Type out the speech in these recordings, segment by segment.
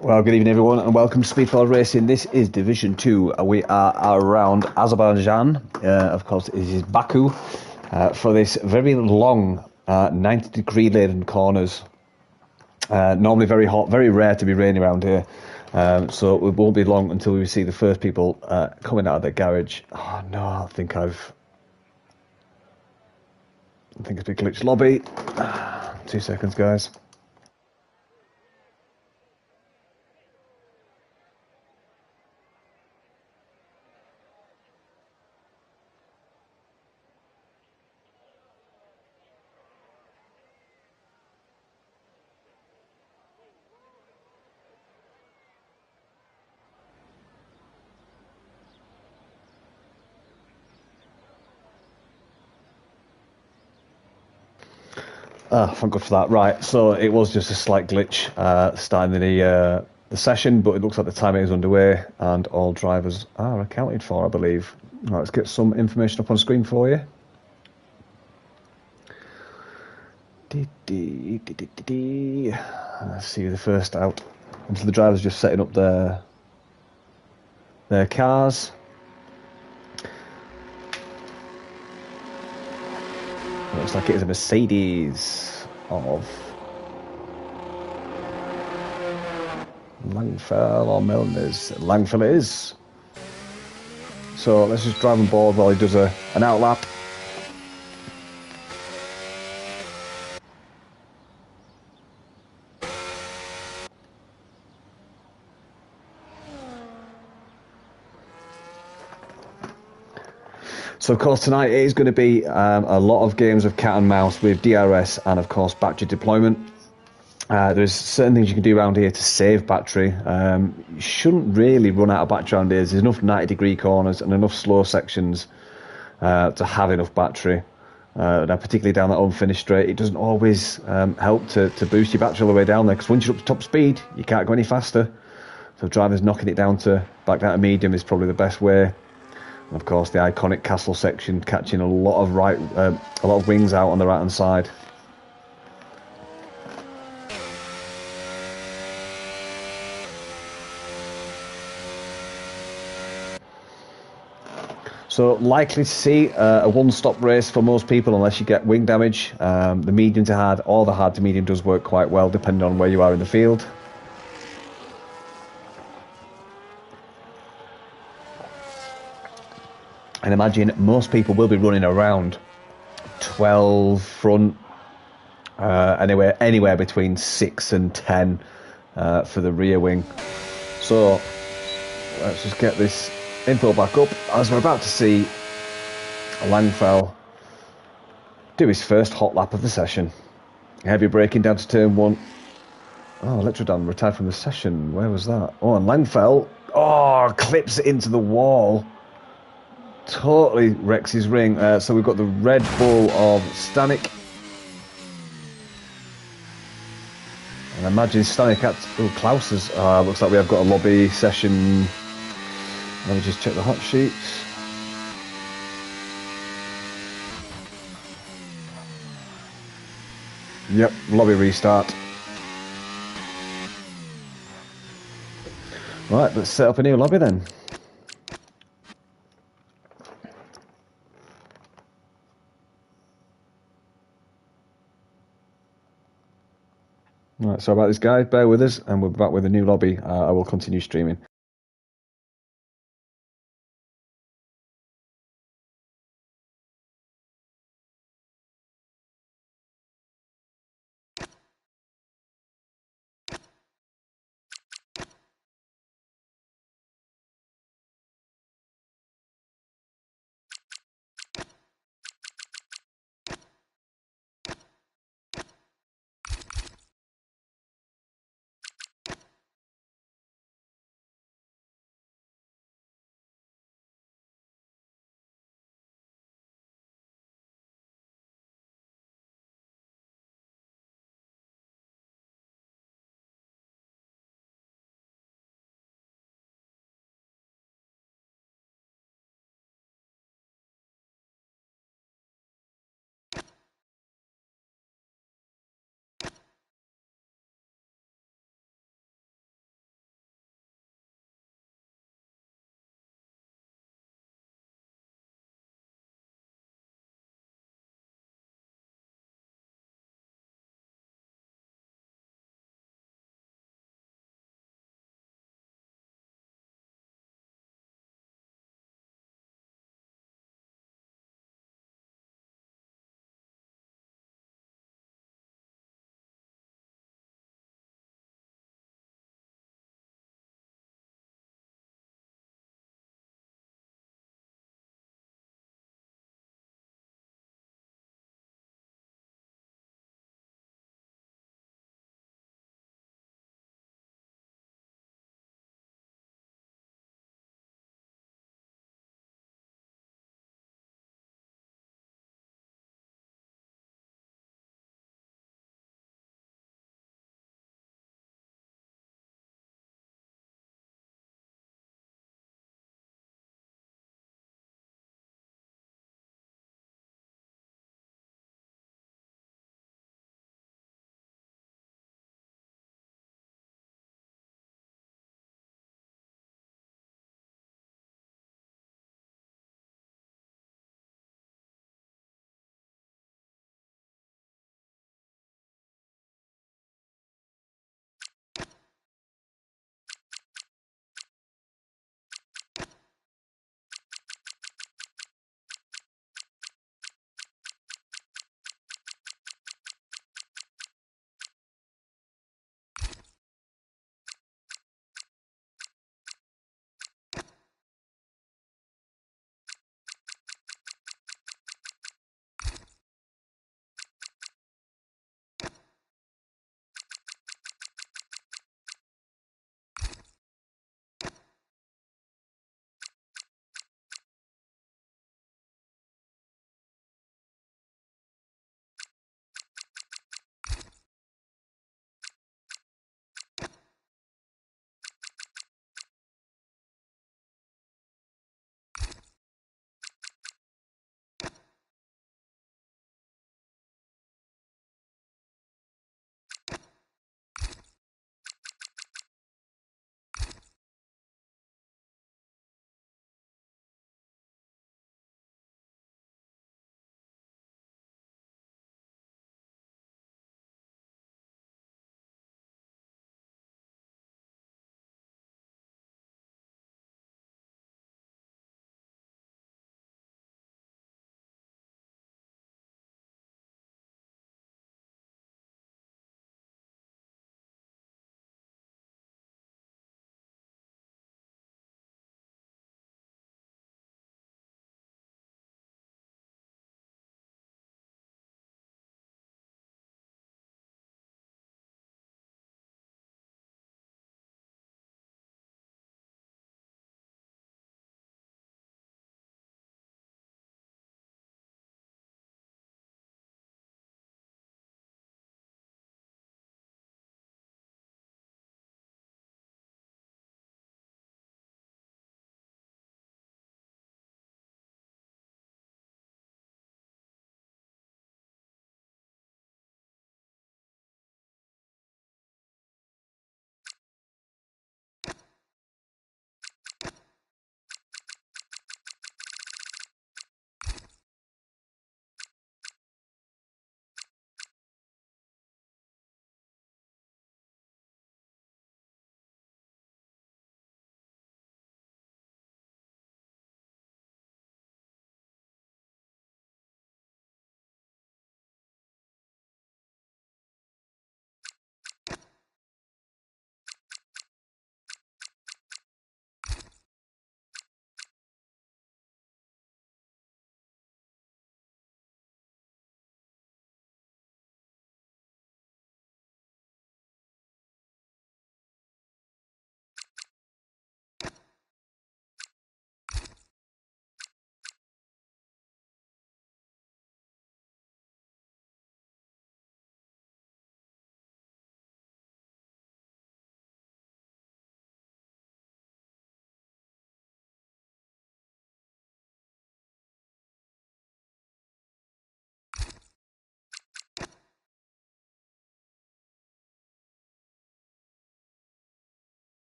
Well, good evening, everyone, and welcome to Speedball Racing. This is Division 2. We are around Azerbaijan. Of course, it is Baku for this very long 90-degree laden corners. Normally very hot, very rare to be raining around here. So it won't be long until we see the first people coming out of the garage. Oh, no, I think it's been glitched lobby. 2 seconds, guys. Oh, thank God for that. Right, so it was just a slight glitch starting the session, but it looks like the timing is underway and all drivers are accounted for, I believe. Right, let's get some information up on screen for you. Let's see the first out. And so the drivers just setting up their cars. Looks like it is a Mercedes of Langfell or Milner's. Langfell it is. So let's just drive on board while he does an outlap. So of course tonight it is going to be a lot of games of cat and mouse with DRS and of course battery deployment. There's certain things you can do around here to save battery. You shouldn't really run out of battery around here. There's enough 90-degree corners and enough slow sections to have enough battery. Now, particularly down that unfinished straight, it doesn't always help to boost your battery all the way down there, because once you're up to top speed, you can't go any faster. So drivers knocking it down back down to medium is probably the best way. And of course, the iconic castle section catching a lot of wings out on the right hand side. So likely to see a one-stop race for most people unless you get wing damage. The medium to hard or the hard to medium does work quite well depending on where you are in the field. And imagine most people will be running around 12 front, anywhere between 6 and 10 for the rear wing. So let's just get this info back up as we're about to see Langfell do his first hot lap of the session. Heavy braking down to turn 1. Oh, Electrodan retired from the session. Where was that? Oh, and Langfell, clips it into the wall. Totally wrecks his ring. So we've got the Red Bull of Stanek. And I imagine Stanek at Klaus's. Looks like we have got a lobby session. Let me just check the hot sheets. Yep, lobby restart. Right, let's set up a new lobby then. Right, sorry about this, guys. Bear with us, and we're back with a new lobby. I will continue streaming.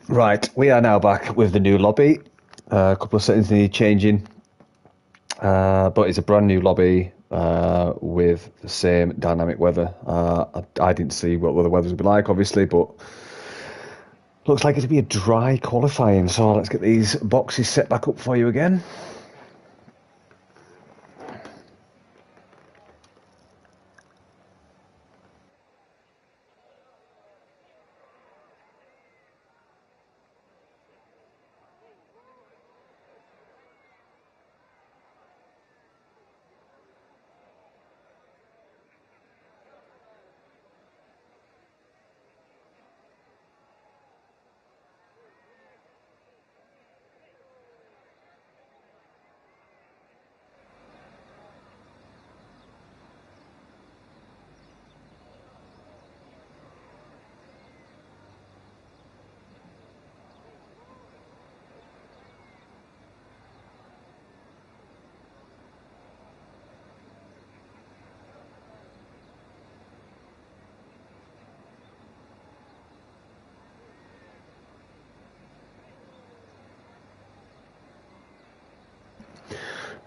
Right, we are now back with the new lobby. A couple of settings need changing, but it's a brand new lobby with the same dynamic weather. I didn't see what the weather would be like, obviously, but looks like it'll be a dry qualifying. So let's get these boxes set back up for you again.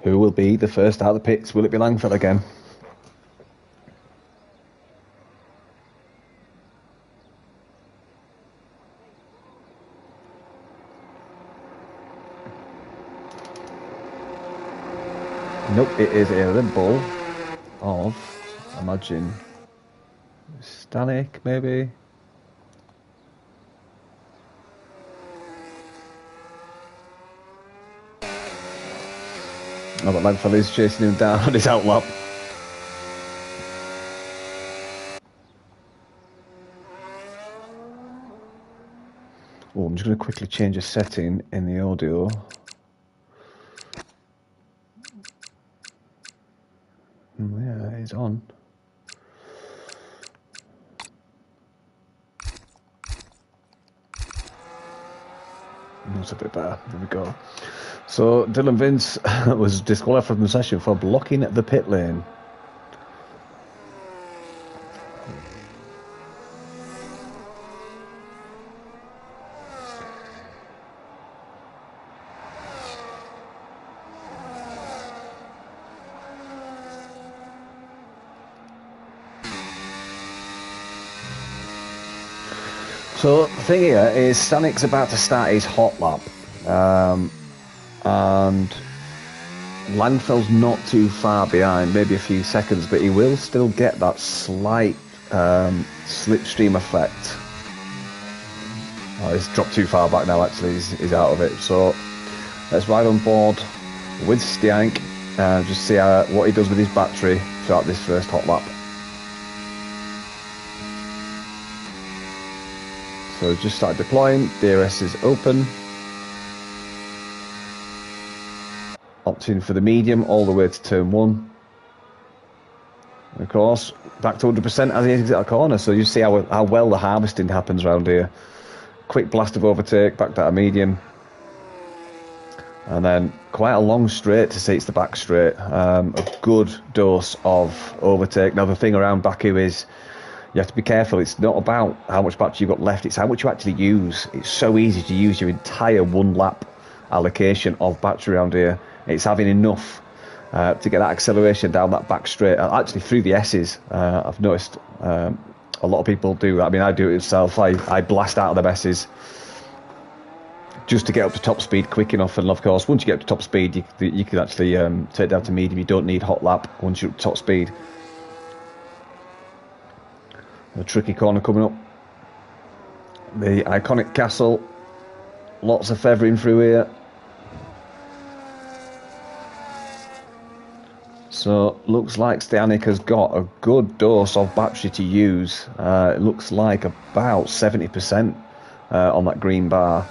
Who will be the first out of the pits? Will it be Langford again? Nope, it is a Red Bull of, imagine, Stanek, maybe? Oh, but Langford is chasing him down on his outlap. Oh, I'm just going to quickly change a setting in the audio. Yeah, it's on. That's a bit better. There we go. So Dylan Vince was disqualified from the session for blocking the pit lane. So the thing here is Stanek's about to start his hot lap, and Langfell's not too far behind, maybe a few seconds, but he will still get that slight slipstream effect. Oh, he's dropped too far back now, actually, he's out of it. So let's ride on board with Stiank and just see what he does with his battery throughout this first hot lap. So just started deploying, DRS is open. Opting for the medium all the way to turn 1. And of course, back to 100% as he exits a corner, so you see how well the harvesting happens around here. Quick blast of overtake, back to a medium. And then quite a long straight to see it's the back straight. A good dose of overtake. Now the thing around Baku is, you have to be careful. It's not about how much battery you've got left, it's how much you actually use. It's so easy to use your entire 1 lap allocation of battery around here. It's having enough to get that acceleration down that back straight. Actually, through the S's, I've noticed a lot of people do that. I mean, I do it myself. I blast out of the S's just to get up to top speed quick enough. And of course, once you get up to top speed, you can actually take it down to medium. You don't need hot lap once you're up to top speed. A tricky corner coming up. The iconic castle. Lots of feathering through here. So looks like Stianek has got a good dose of battery to use. It looks like about 70% on that green bar.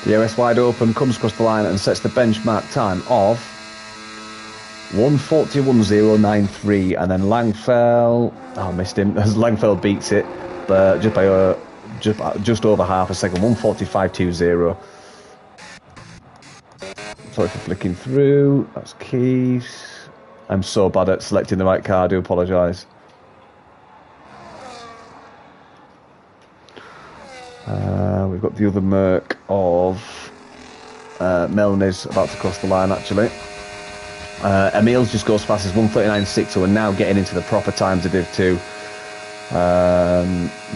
DRS wide open, comes across the line and sets the benchmark time of 1:41.093, and then Langfell, oh, missed him, as Langfell beats it, but just by just over half a second, 1:45.20. Sorry for flicking through, that's Keith. I'm so bad at selecting the right car, I do apologise. We've got the other Merc of Melani's about to cross the line, actually. Emil's just goes fast as 1:39.6, so we're now getting into the proper times of Div 2.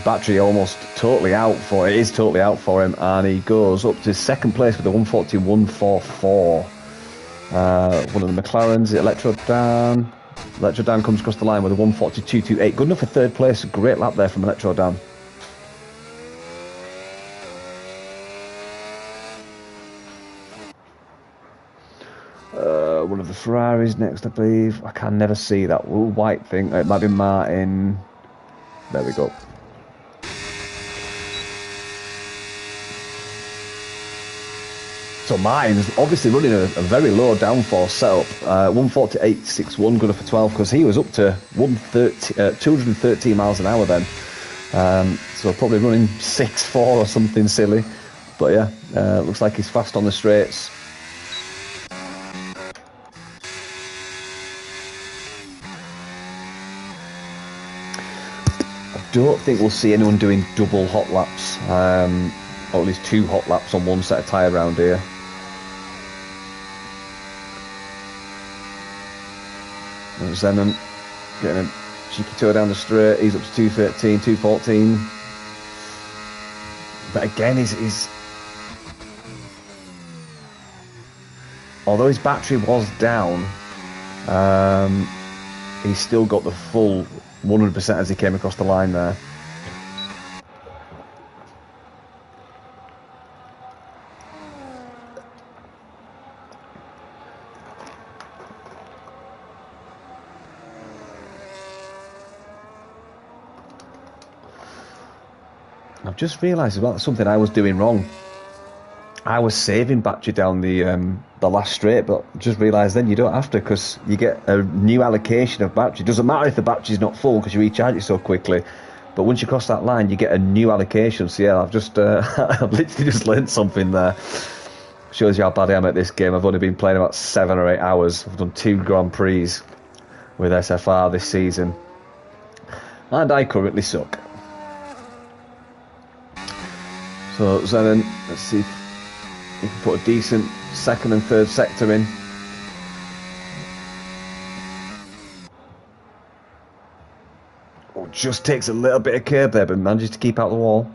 Battery almost totally out for it, is totally out for him, and he goes up to second place with a 1:41.44. One of the McLarens, Electrodan. Electrodan comes across the line with a 1:42.28. Good enough for third place, great lap there from Electrodan. One of the Ferraris next, I believe. I can never see that little white thing. It might be Martin. There we go. So Martin's obviously running a very low downforce setup. 1:48.61, good enough for 12, because he was up to 213 miles an hour then. So probably running 6.4 or something silly. But yeah, looks like he's fast on the straights. I don't think we'll see anyone doing double hot laps, or at least 2 hot laps on one set of tyre around here. And Zenon getting a cheeky tour down the straight. He's up to 213, 214. But again, he's although his battery was down, he's still got the full 100% as he came across the line there. I've just realised as well something I was doing wrong. I was saving battery down the last straight, but just realised then you don't have to, because you get a new allocation of battery. Doesn't matter if the battery's not full because you recharge it so quickly, but once you cross that line you get a new allocation. So yeah, I've just I've literally just learned something there. Shows you how bad I am at this game. I've only been playing about 7 or 8 hours. I've done 2 Grand Prix with SFR this season, and I currently suck. So then let's see if you can put a decent second and third sector in. Oh, just takes a little bit of curb there, but manages to keep out the wall.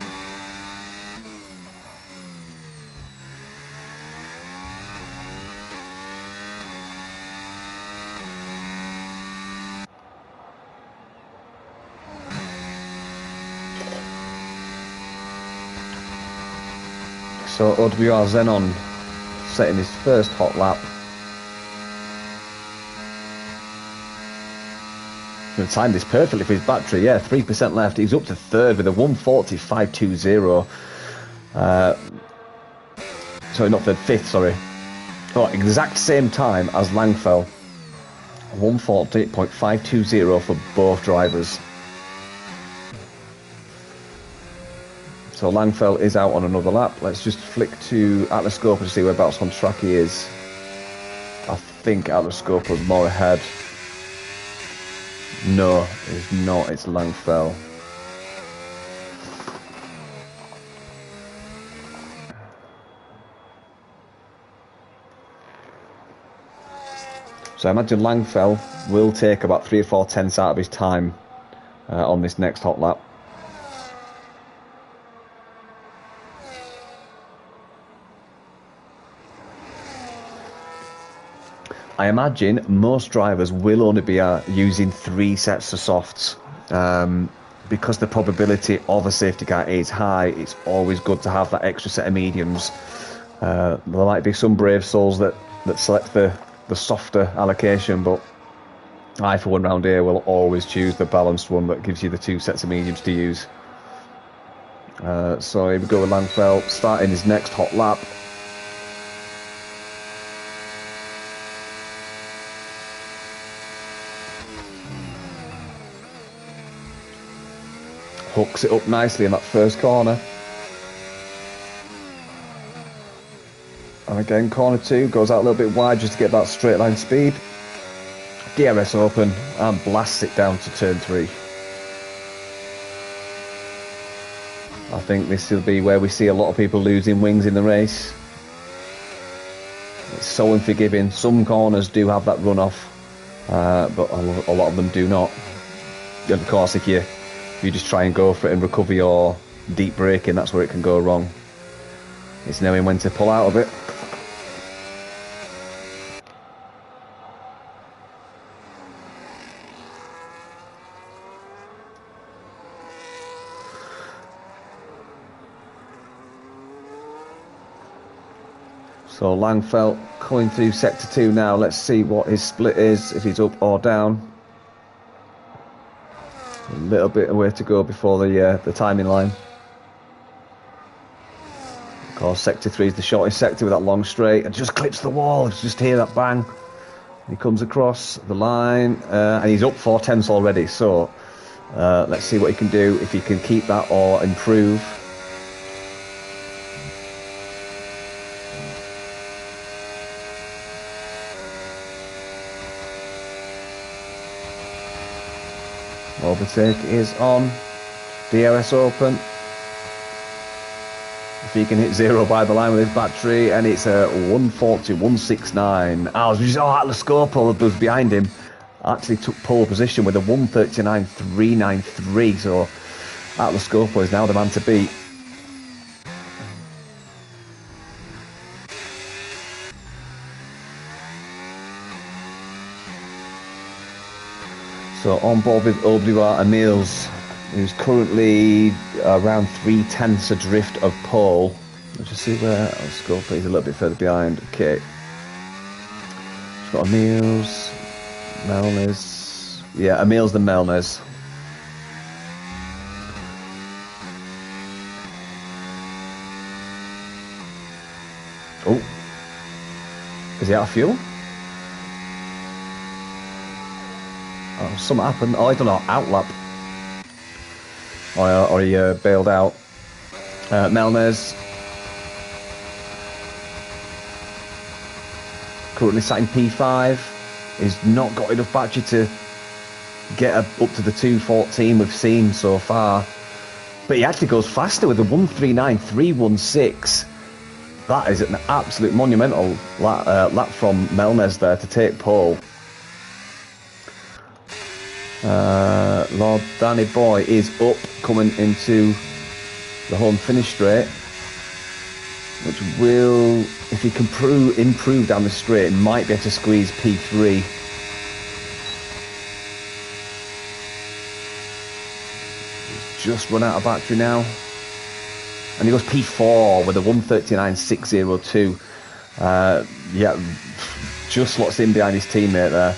So OWR Xenon setting his first hot lap. He's going to time this perfectly for his battery. Yeah, 3% left. He's up to third with a 1:40.520. Sorry, not third, fifth, sorry. Oh, exact same time as Langfell. 1:40.520 for both drivers. So Langfell is out on another lap. Let's just flick to Atlascopa to see whereabouts on track he is. I think Atlascopa's more ahead. No, it's not. It's Langfell. So I imagine Langfell will take about 3 or 4 tenths out of his time on this next hot lap. I imagine most drivers will only be using 3 sets of softs, because the probability of a safety car is high. It's always good to have that extra set of mediums. There might be some brave souls that select the softer allocation, but I, for one, round here will always choose the balanced one that gives you the 2 sets of mediums to use. So here we go with Langfell starting his next hot lap. Hooks it up nicely in that first corner. And again, corner 2 goes out a little bit wide just to get that straight line speed. DRS open and blasts it down to turn 3. I think this will be where we see a lot of people losing wings in the race. It's so unforgiving. Some corners do have that runoff, but a lot of them do not. And of course, if you just try and go for it and recover your deep braking, that's where it can go wrong. It's knowing when to pull out of it. So Langfelt coming through sector 2 now. Let's see what his split is, if he's up or down. A little bit of way to go before the timing line. Of course, sector 3 is the shortest sector with that long straight, and just clips the wall. Just hear that bang. He comes across the line, and he's up 4/10 already. So let's see what he can do, if he can keep that or improve. Overtake is on. DRS open. If he can hit 0 by the line with his battery, and it's a 140, 169. Atlas Scopo was behind him. Actually took pole position with a 139.393. So Atlas Scopo is now the man to beat. So on board with OWR Emils, who's currently around 3/10 adrift of pole. Let's just see where Atlas Scopo is, a little bit further behind. Okay. We've got Emils, Melnes. Yeah, Emils then Melnes. Oh. Is he out of fuel? Oh, something happened. Oh, I don't know. Outlap. Or he bailed out. Melnes. Currently sat in P5. He's not got enough battery to get up to the 214 we've seen so far. But he actually goes faster with a 139.316. That is an absolute monumental lap from Melnes there to take pole. Lord Danny Boy is up, coming into the home finish straight, which will, if he can improve down the straight, might be able to squeeze P3. He's just run out of battery now, and he goes P4 with a 139.602. Yeah, just slots in behind his teammate there.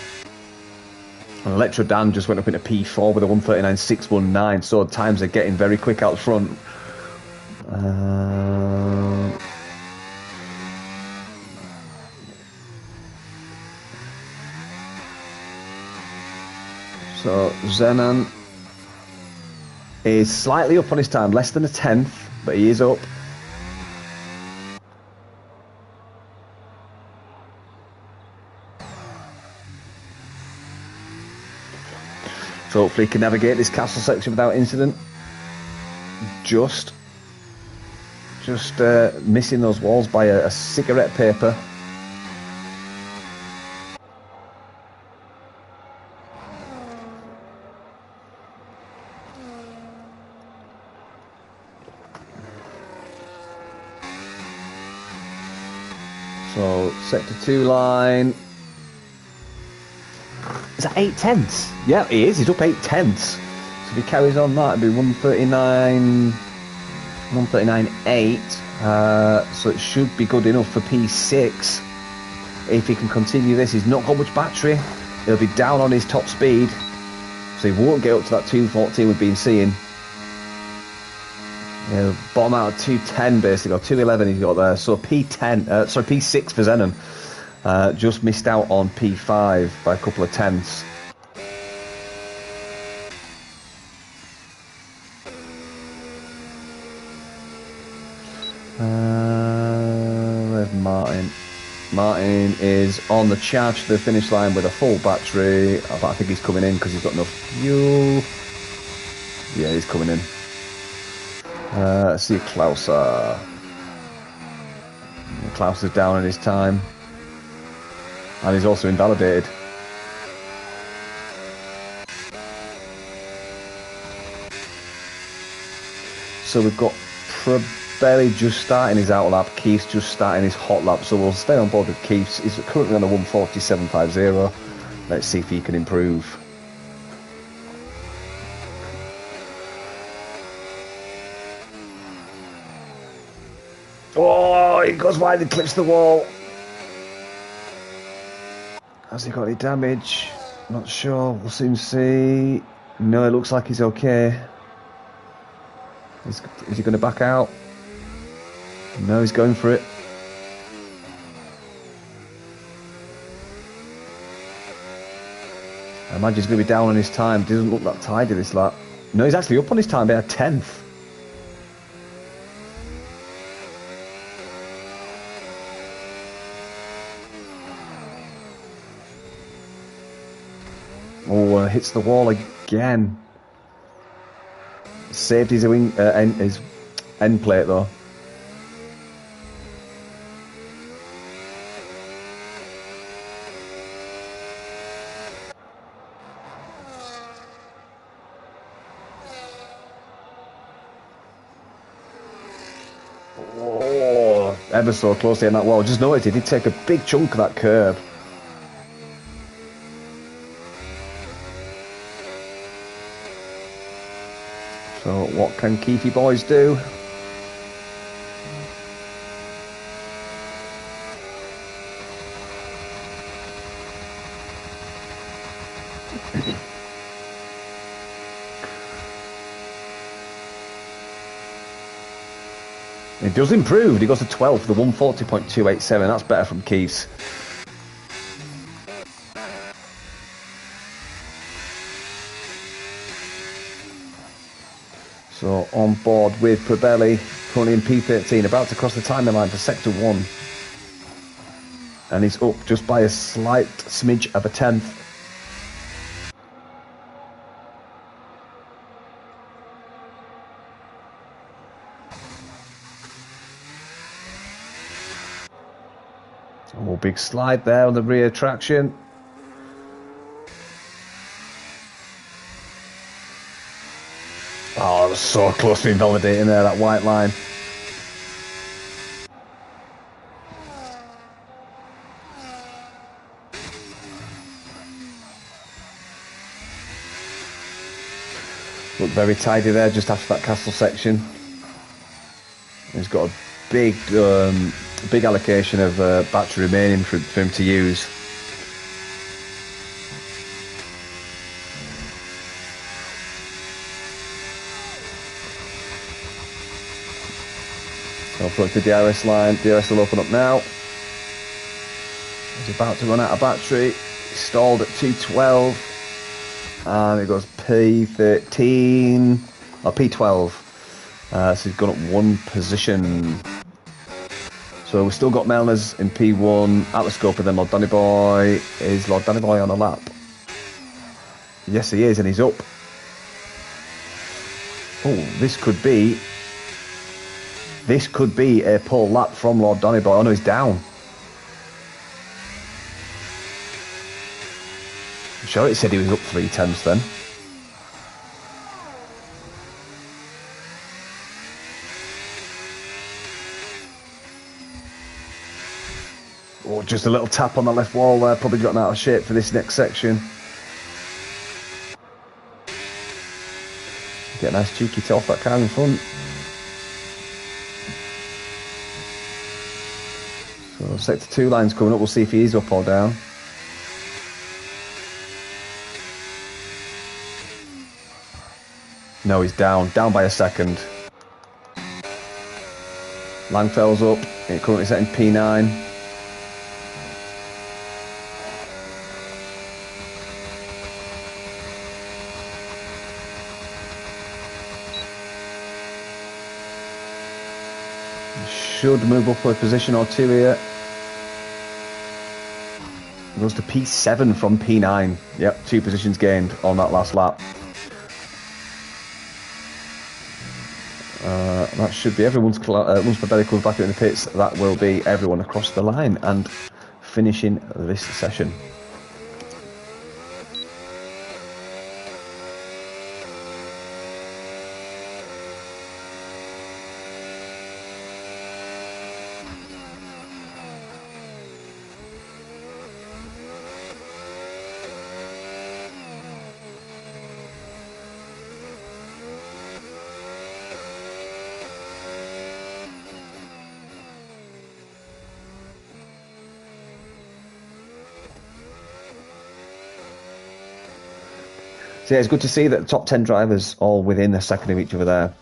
And Electro Dan just went up into P4 with a 139.619, so times are getting very quick out front. So Zenon is slightly up on his time, less than a 10th, but he is up. So hopefully he can navigate this castle section without incident. Just missing those walls by a cigarette paper. So sector 2 line. Is that 8/10? Yeah, he is. He's up 8/10. So if he carries on that, it'd be 139.8. So it should be good enough for P6. If he can continue this, he's not got much battery. He'll be down on his top speed, so he won't get up to that 214 we've been seeing. He'll bottom out at 210 basically, or 211 he's got there. So P6 for Zenon. Just missed out on P5 by a couple of tenths. Where's Martin? Martin is on the charge to the finish line with a full battery. I think he's coming in because he's got enough fuel. Yeah, he's coming in. Let's see Klauser. Klaus is down in his time. And he's also invalidated. So we've got Probelli just starting his out lap, Keith's just starting his hot lap, so we'll stay on board with Keith's. He's currently on a 147.50. Let's see if he can improve. Oh, he goes wide and clips the wall. Has he got any damage? Not sure, we'll soon see. No, it looks like he's okay. Is he going to back out? No, he's going for it. I imagine he's going to be down on his time. Doesn't look that tidy this lap. No, he's actually up on his time by a 10th. Oh, hits the wall again. Saved his end plate though. Oh, ever so closely in that wall. Just noticed he did take a big chunk of that curb. So what can Keithy boys do? It does improve. He goes to 12th, the 140.287. That's better from Keith's. So on board with Probelli, currently in P13, about to cross the timing line for sector 1. And he's up just by a slight smidge of a 10th. Oh, big slide there on the rear traction. Oh, so close to invalidating there, that white line. Looked very tidy there just after that castle section. He's got a big big allocation of battery remaining for him to use. So approach the DRS line. DRS will open up now. He's about to run out of battery. He's stalled at 212. And it goes P13 or P12. So he's gone up one position. So we've still got Melners in P1 at the scope, and then Lord Danny Boy. Is Lord Danny Boy on a lap? Yes, he is, and he's up. Oh, this could be a pole lap from Lord Danny Boy. Oh no, he's down. I'm sure it said he was up 3/10 then. Oh, just a little tap on the left wall there. Probably gotten out of shape for this next section. Get a nice cheeky toe off that car in front. So sector 2 line's coming up. We'll see if he is up or down. No, he's down by a second. Langfell's up. It currently set in P9. should move up a position or two here. Goes to P7 from P9. Yep, 2 positions gained on that last lap. That should be everyone's. Once Babelli comes back in the pits, that will be everyone across the line and finishing this session. So yeah, it's good to see that the top 10 drivers all within a second of each other there.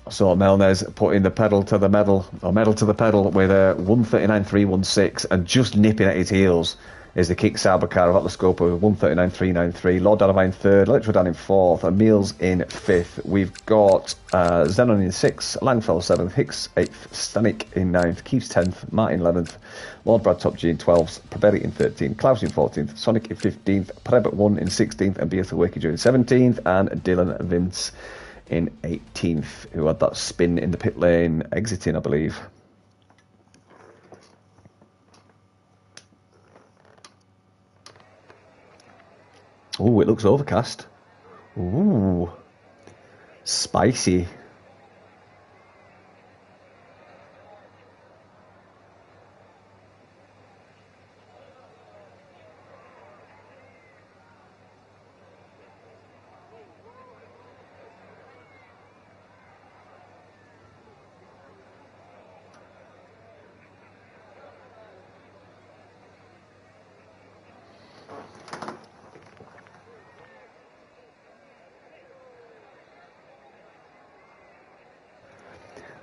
So Melner's putting the pedal to the metal, or metal to the pedal with a 1:39.316, and just nipping at his heels is the Kick Sauber car of Atlas Coppa with 1:39.393. Lord Danavine third, Electrodan in fourth, Emils in fifth. We've got Zenon in sixth, Langfell seventh, Hicks eighth, Stanik in ninth, Keeves 10th, Martin 11th, Lord Brad Top G in 12th, Probelli in 13th, Klaus in 14th, Sonic in 15th, Preb 1 in 16th, and Beata Wakeger in 17th, and Dylan Vince in 18th, who had that spin in the pit lane, exiting, I believe. Oh, it looks overcast. Ooh, spicy.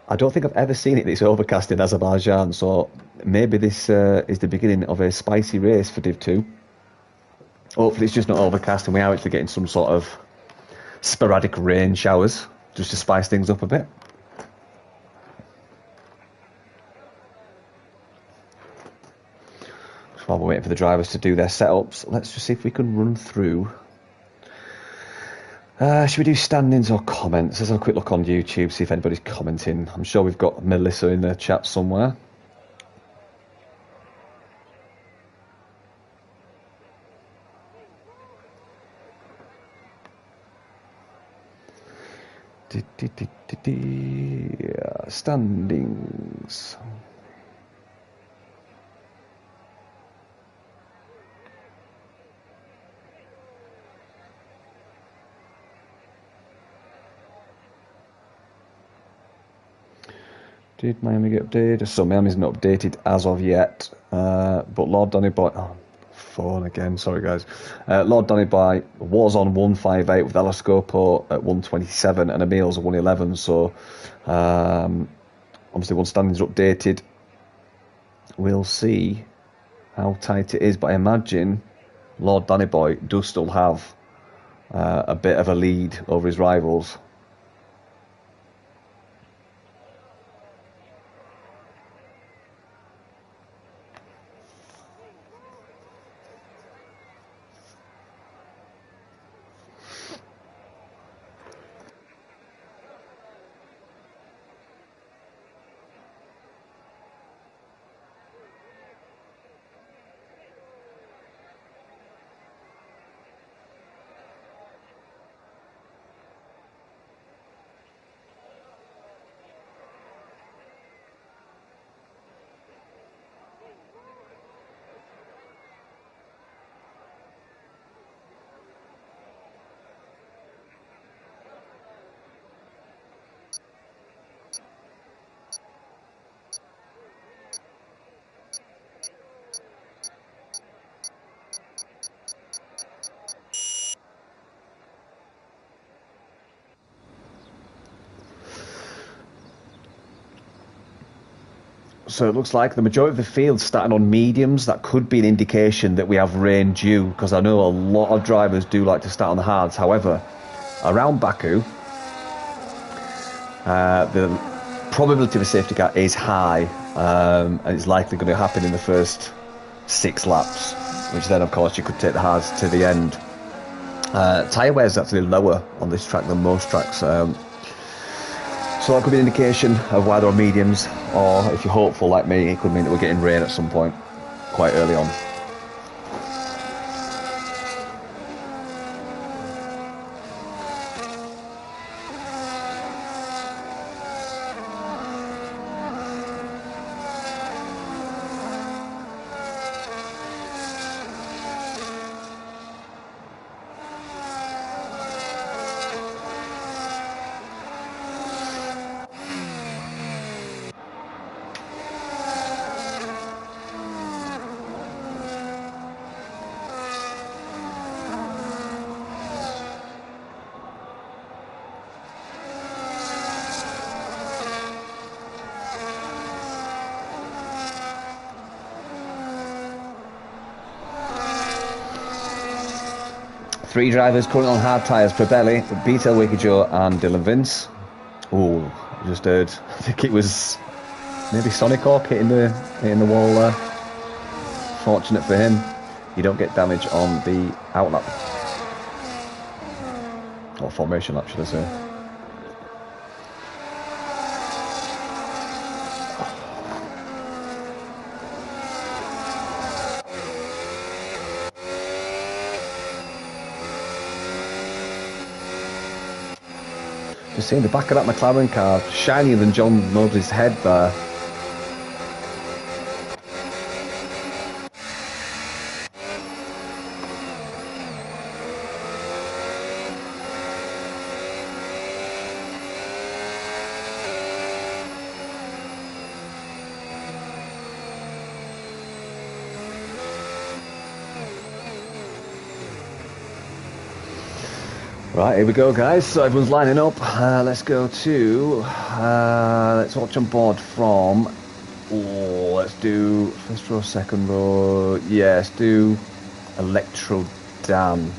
I don't think I've ever seen it this overcast in Azerbaijan, so maybe this is the beginning of a spicy race for Div 2. Hopefully it's just not overcast and we are actually getting some sort of sporadic rain showers, just to spice things up a bit. Just while we're waiting for the drivers to do their setups, let's just see if we can run through. Should we do standings or comments? Let's have a quick look on YouTube, see if anybody's commenting. I'm sure we've got Melissa in the chat somewhere. Standings. Did Miami get updated? So Miami's not updated as of yet. But Lord Donny Boy, phone again. Sorry guys. Lord Donny Boy was on 158 with Elascopo at 127 and Emil's at 111. So obviously once standings are updated, we'll see how tight it is. But I imagine Lord Danny Boy does still have a bit of a lead over his rivals. So it looks like the majority of the field's starting on mediums. That could be an indication that we have rain due, because I know a lot of drivers do like to start on the hards. However, around Baku, the probability of a safety car is high, and it's likely going to happen in the first 6 laps, which then, of course, you could take the hards to the end. Tyre wear is actually lower on this track than most tracks, so that could be an indication of why there are mediums, or if you're hopeful like me, it could mean that we're getting rain at some point quite early on. Three drivers currently on hard tyres: Probelli, B-Tail Wicky Joe and Dylan Vince. Oh, I just heard, I think it was maybe Sonic Hawk hitting the wall there. Fortunate for him, you don't get damage on the outlap. Or formation lap, should I say. Just seeing the back of that McLaren car, shinier than John Mosley's head there. Right, here we go, guys. So everyone's lining up. Let's go to, let's watch on board from, let's do first row, second row. Yeah, let's do Electro Dan.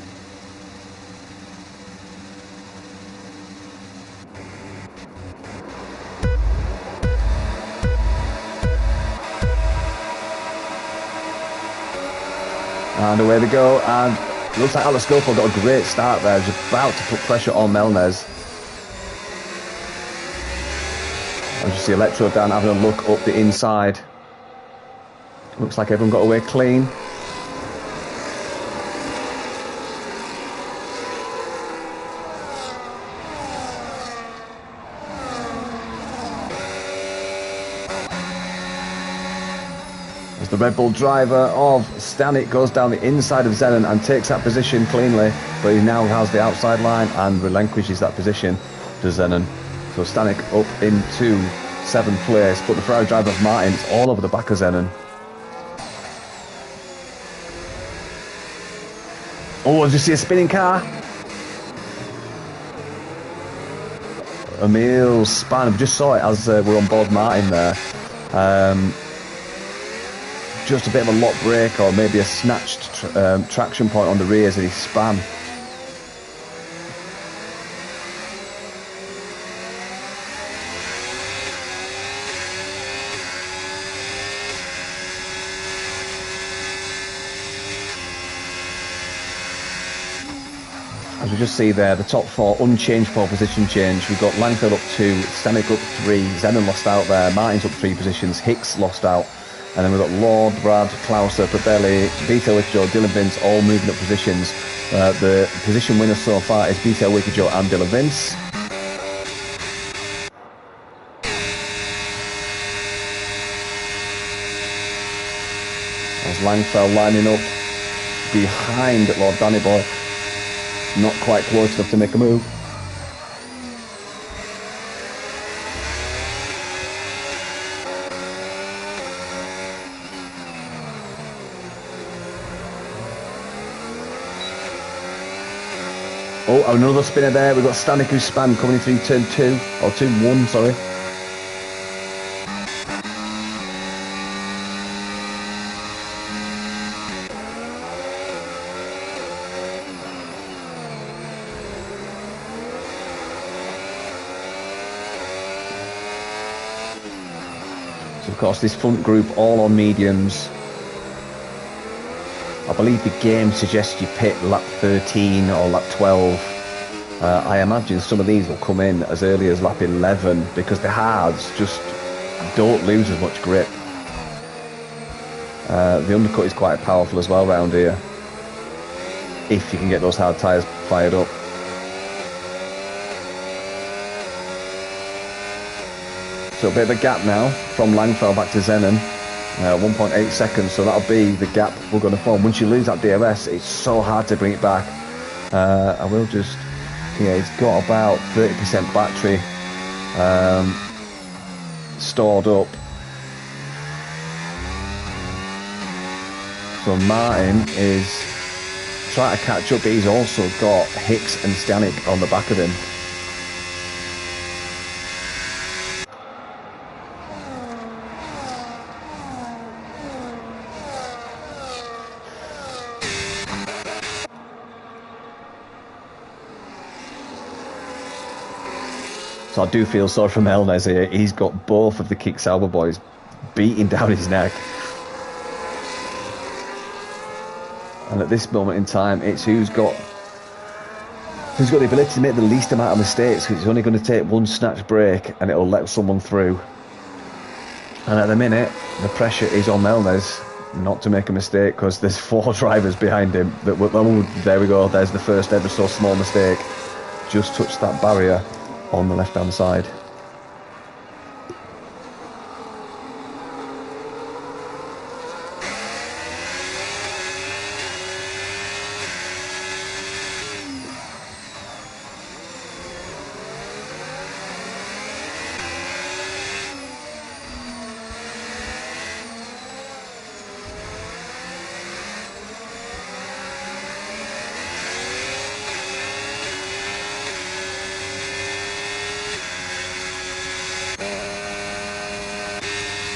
And away we go, and looks like Alex Scopo got a great start there. He's about to put pressure on Melnez. And you see Electro Dan having a look up the inside. Looks like everyone got away clean. As the Red Bull driver of Stanek goes down the inside of Zenon and takes that position cleanly, but he now has the outside line and relinquishes that position to Zenon. So Stanek up into 7th place, but the Ferrari driver of Martin is all over the back of Zenon. Oh, did you see a spinning car? Emil Span, I just saw it as we're on board Martin there. Just a bit of a lock brake or maybe a snatched traction point on the rears and he span. As we just see there, the top 4 unchanged pole position change. We've got Langford up 2, Stanek up 3, Zenon lost out there, Martin's up 3 positions, Hicks lost out. And then we've got Lord, Brad, Klauser, Probelli, B-Tail Wicky Joe, Dylan Vince all moving up positions. The position winner so far is B-Tail Wicky Joe and Dylan Vince. As Langfeld lining up behind Lord Danny Boy. Not quite close enough to make a move. Oh, another spinner there. We've got Stanek who's span coming through turn 2, or turn 1, sorry. So of course this front group all on mediums. I believe the game suggests you pit lap 13 or lap 12. I imagine some of these will come in as early as lap 11 because the hards just don't lose as much grip. The undercut is quite powerful as well round here, if you can get those hard tyres fired up. So a bit of a gap now from Langfell back to Zenon, 1.8 seconds, so that'll be the gap we're going to form. Once you lose that DRS, it's so hard to bring it back. I will just, yeah, he's got about 30% battery stored up. So Martin is trying to catch up, but he's also got Hicks and Stanek on the back of him. So I do feel sorry for Melnez here. He's got both of the Kick-Sauber boys beating down his neck. And at this moment in time, it's who's got the ability to make the least amount of mistakes, because it's only going to take one snatch break and it'll let someone through. And at the minute, the pressure is on Melnez not to make a mistake, because there's 4 drivers behind him. That will, oh, there we go, there's the first ever so small mistake. Just touched that barrier on the left-hand side.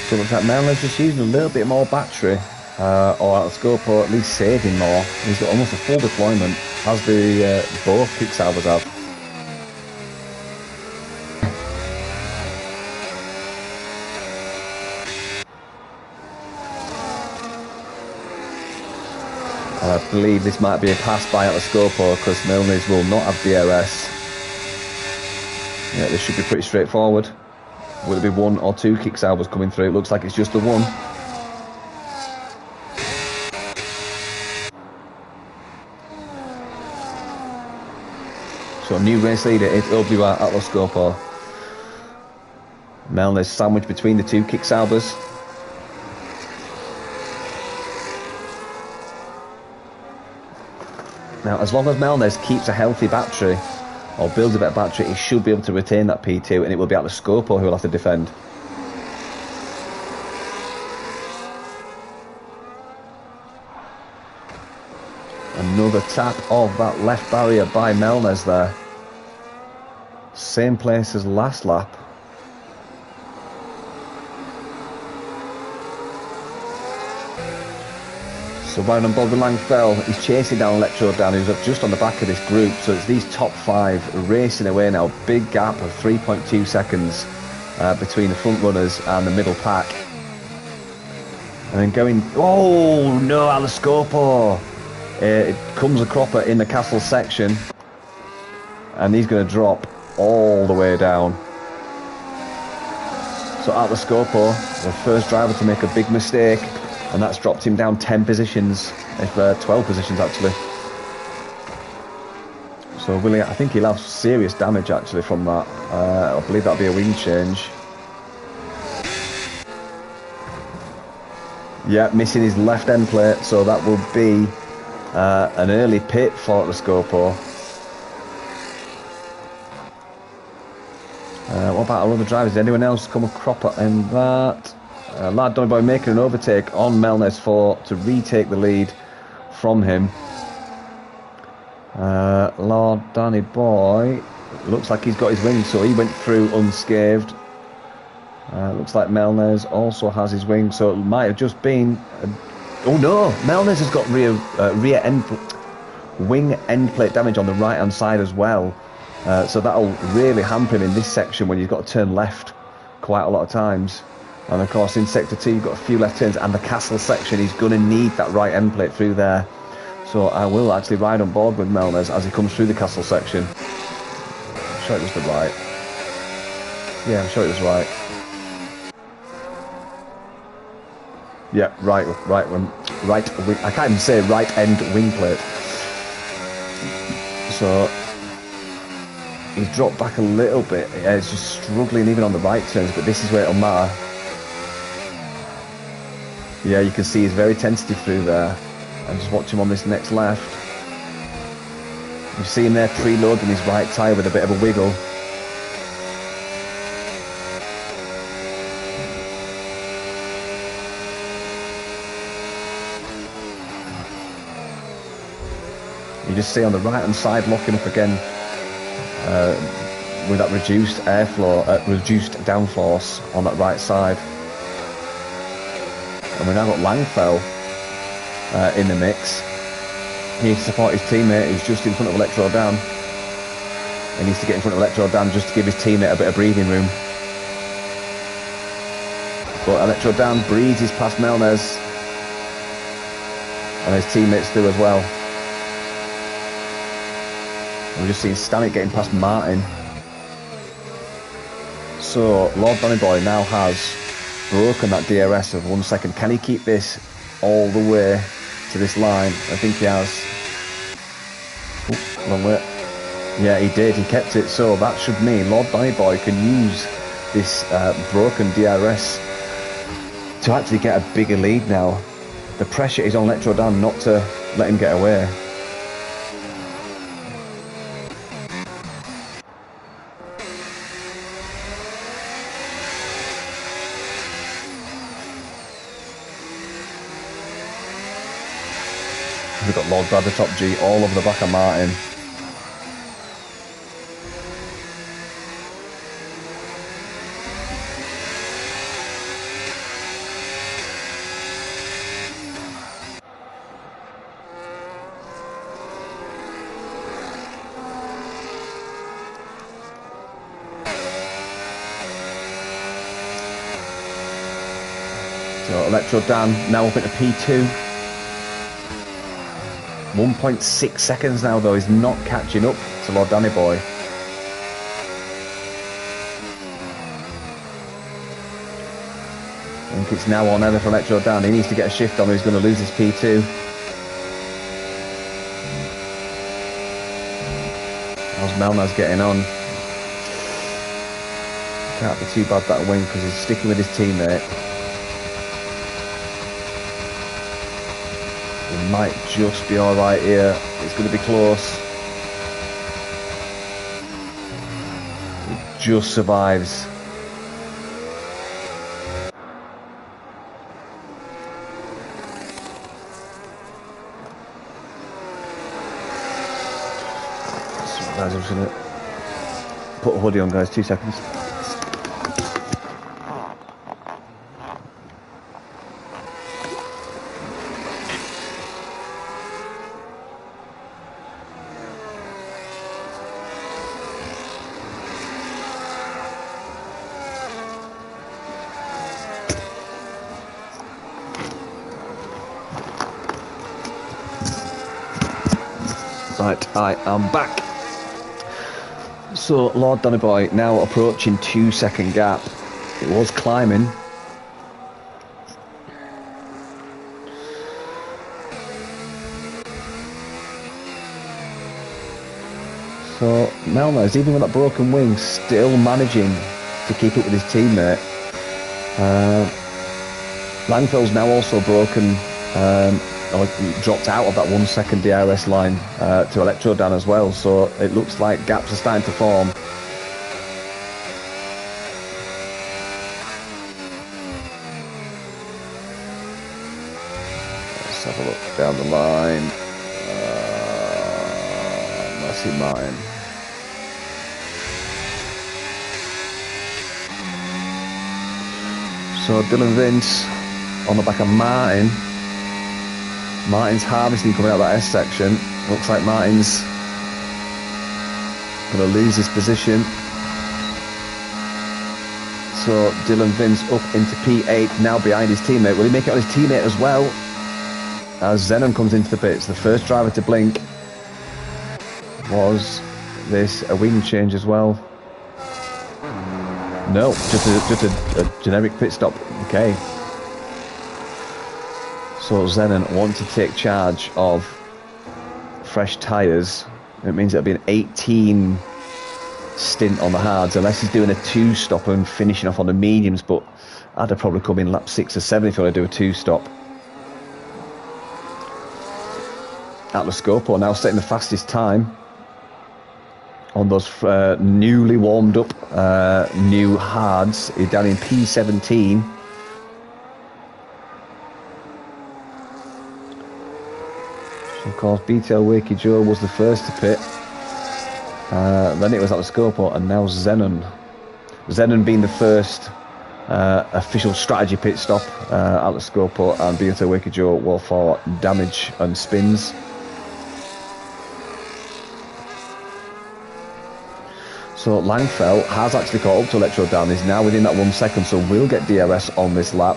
So it looks like Melnez just using a little bit more battery, or out of scope, or at least saving more. He's got almost a full deployment, as the both Kick-Saubers have. I believe this might be a pass by Atlascopo, because Melnez will not have DRS. Yeah, this should be pretty straightforward. Will it be 1 or 2 Kick-Saubers coming through? It looks like it's just the 1. So new race leader is OWR Atlascopo. Melnez sandwiched between the 2 Kick-Saubers. Now, as long as Melnez keeps a healthy battery, or builds a better battery, he should be able to retain that P2, and it will be Atlascopo who will have to defend. Another tap of that left barrier by Melnez there. Same place as last lap. So round on Bob Langfell, he's chasing down Electro Dan, who's just on the back of this group. So it's these top 5 racing away now. Big gap of 3.2 seconds between the front runners and the middle pack. And then going, oh no, Atlascopo! It comes a cropper in the castle section, and he's going to drop all the way down. So Atlascopo, the first driver to make a big mistake, and that's dropped him down 10 positions, if 12 positions actually. So Willie, I think he'll have serious damage actually from that. I believe that'll be a wing change. Yeah, missing his left end plate, so that will be an early pit for Atlascopo. What about our other drivers? Did anyone else come a cropper in that? Lad Donny Boy making an overtake on Melnez to retake the lead from him. Lord Danny Boy looks like he's got his wings, so he went through unscathed. Looks like Melnez also has his wings, so it might have just been oh no, Melnez has got rear end wing end plate damage on the right hand side as well, so that'll really hamper him in this section when you've got to turn left quite a lot of times. And of course in sector 2 you've got a few left turns and the castle section. He's going to need that right end plate through there. So I will actually ride on board with Melners as he comes through the castle section. I'm sure it was the right. Yeah, I'm sure it was right. Yeah, right wing. I can't even say right end wing plate. So he's dropped back a little bit. Yeah, he's just struggling even on the right turns, but this is where it'll matter. Yeah, you can see he's very tentative through there. And just watch him on this next left. You see him there preloading his right tyre with a bit of a wiggle. You just see on the right hand side locking up again with that reduced airflow, reduced downforce on that right side. And we've now got Langfell in the mix. He needs to support his teammate who's just in front of Electro Dan. He needs to get in front of Electro Dan just to give his teammate a bit of breathing room. But Electro Dan breezes past Melners. And his teammates do as well. And we're just seeing Stanek getting past Martin. So Lord Donny Boy now has broken that DRS of 1 second. Can he keep this all the way to this line? I think he has. Ooh, long way. Yeah, he did. He kept it. So that should mean Lord Donny Boy can use this broken DRS to actually get a bigger lead now. The pressure is on Electro Dan not to let him get away. We've got Lord Brad the top G all over the back of Martin. So Electro Dan now up into P2. 1.6 seconds now though, he's not catching up to Lord Danny Boy. I think it's now or never for Electro Dan. He needs to get a shift on or he's going to lose his P2. How's Melnaz getting on? Can't be too bad that wing because he's sticking with his teammate. He might just be alright here. It's going to be close. He just survives. So guys, I'm just going to put a hoodie on, guys. 2 seconds. Right, I am back. So, Lord Donny Boy now approaching 2 second gap. It was climbing. So, Melnez, even with that broken wing, still managing to keep up with his teammate. Langfell's now also broken. Dropped out of that 1 second DRS line to Electro Dan as well, so it looks like gaps are starting to form. Let's have a look down the line. Mercy Martin. So Dylan Vince on the back of Martin. Martin's harvesting coming out of that S section. Looks like Martin's going to lose his position. So So Dylan Vince up into P8, now behind his teammate. Will he make it on his teammate as well? As Zenon comes into the pits, the first driver to blink. Was this a wing change as well? No, just a generic pit stop. Okay. So Zenon wants to take charge of fresh tyres. It means it'll be an 18 stint on the hards, unless he's doing a 2-stop and finishing off on the mediums, but I'd have probably come in lap 6 or 7 if you want to do a 2-stop. Atlas Scopo now setting the fastest time on those newly warmed up new hards. He's down in P17. Of course, BTL Wakey Joe was the first to pit. Then it was Atlas Scopo, and now Zenon. Zenon being the first official strategy pit stop. Atlas Scopo and BTL Wakey Joe were for damage and spins. So Langfell has actually caught up to Electro Dan, is now within that 1 second, so we'll get DRS on this lap.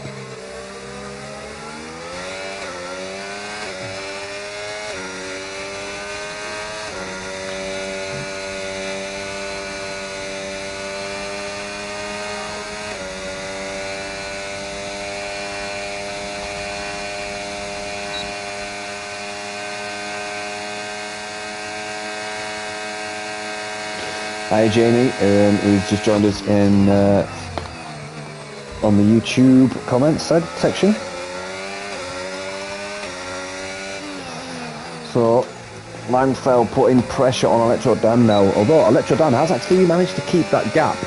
Hi Jamie, who's just joined us in on the YouTube comments section. So Langfell putting pressure on Electro Dan now, although Electro Dan has actually managed to keep that gap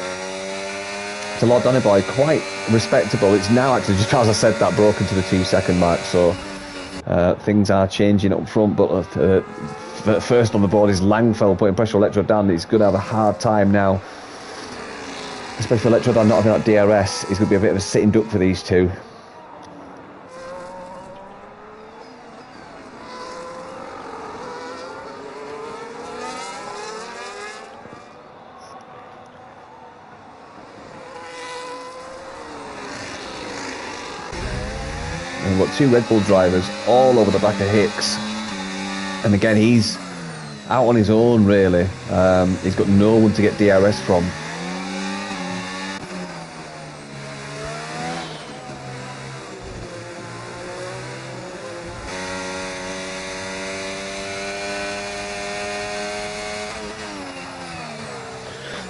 to Lord Dannyboy quite respectable. It's now actually, just as I said that, broken to the 2 second mark, so things are changing up front, but first on the board is Langfell putting pressure on Electro Dan. He's going to have a hard time now, especially for Electro Dan not having that DRS. He's going to be a bit of a sitting duck for these two. And we've got 2 Red Bull drivers all over the back of Hicks. And again, he's out on his own, really. He's got no one to get DRS from.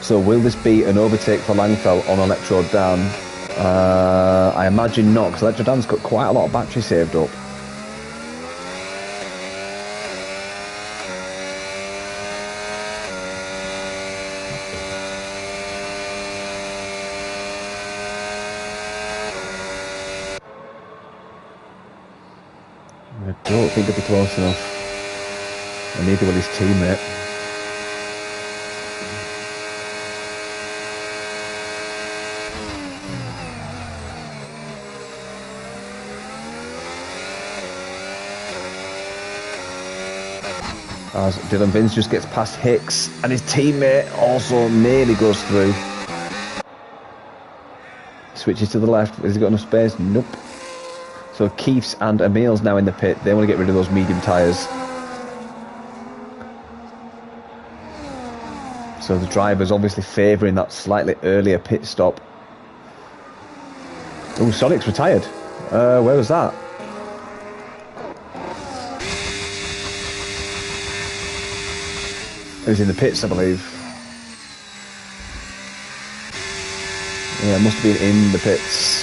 So will this be an overtake for Langfell on Electro Dan? I imagine not, because Electro Dan's got quite a lot of battery saved up. I don't think it'll be close enough, and neither will his teammate. As Dylan Vince just gets past Hicks, and his teammate also nearly goes through. Switches to the left. Has he got enough space? Nope. So Keith's and Emil's now in the pit. They want to get rid of those medium tyres. So the driver's obviously favouring that slightly earlier pit stop. Oh, Sonic's retired. Where was that? It was in the pits, I believe. Yeah, it must have been in the pits.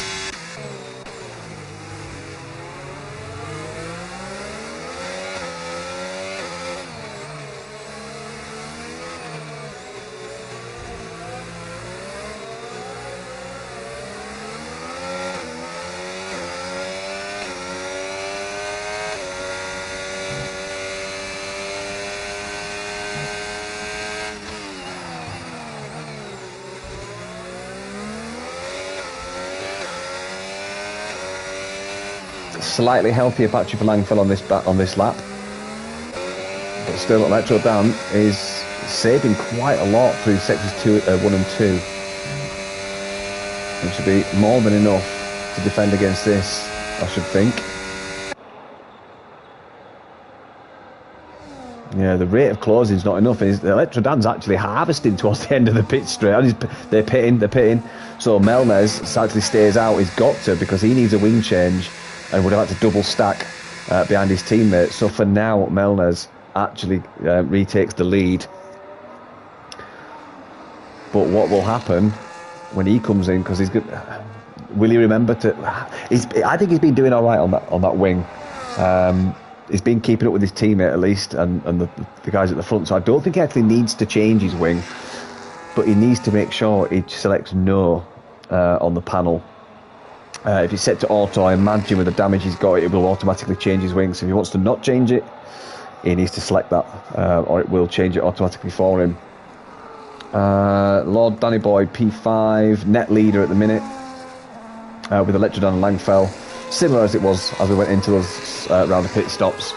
Slightly healthier battery for Langfell on this lap, but still Electro Dan is saving quite a lot through sectors 1 and 2. Which should be more than enough to defend against this, I should think. Yeah, the rate of closing is not enough. The Electrodan's actually harvesting towards the end of the pit straight. They're pitting. So Melnez sadly stays out. He's got to, because he needs a wing change and would have had to double stack behind his teammates. So for now, Melnez actually retakes the lead. But what will happen when he comes in? Because he's good. Will he remember to? I think he's been doing all right on that wing. He's been keeping up with his teammate at least, and the guys at the front. So I don't think he actually needs to change his wing, but he needs to make sure he selects no on the panel. If it's set to auto, I imagine with the damage he's got, it will automatically change his wing. So if he wants to not change it, he needs to select that, or it will change it automatically for him. Lord Danny Boy P5, net leader at the minute, with Electrodan and Langfell. Similar as it was as we went into those round of pit stops.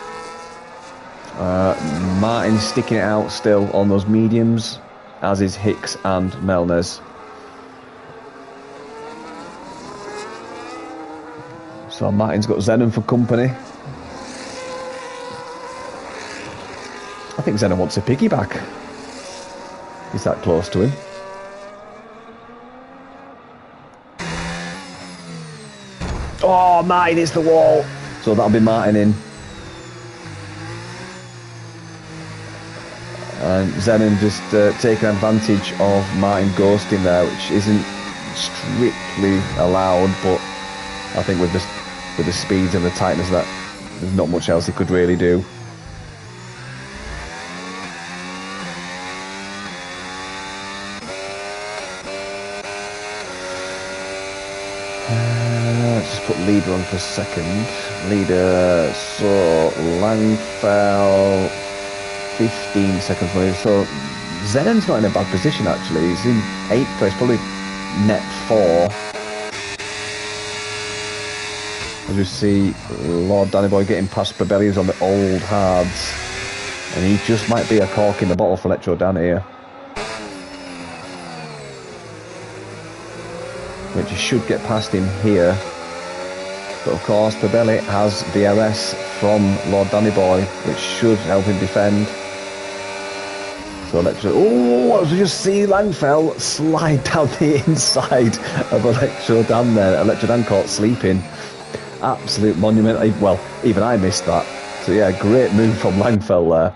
Martin sticking it out still on those mediums, as is Hicks and Melnez. So Martin's got Zenon for company. I think Zenon wants a piggyback. He's that close to him. Oh, Martin hits the wall. So that'll be Martin in. And Zenon just taking advantage of Martin ghosting there, which isn't strictly allowed, but I think with the speeds and the tightness of that, there's not much else he could really do. Let's just put leader on for a second. Leader, so Langfell, 15 seconds away. So Zenon's not in a bad position actually. He's in 8th place, probably net 4. As we see Lord Danny Boy getting past Babelli's on the old hards. And he just might be a cork in the bottle for Electro Dan here. Which he should get past him here. But of course, Babelli has DRS from Lord Danny Boy, which should help him defend. So Electro... Oh, as we just see Langfell slide down the inside of Electro Dan there. Electro Dan caught sleeping. Absolute monument. Well, even I missed that. So yeah, great move from Langfell there.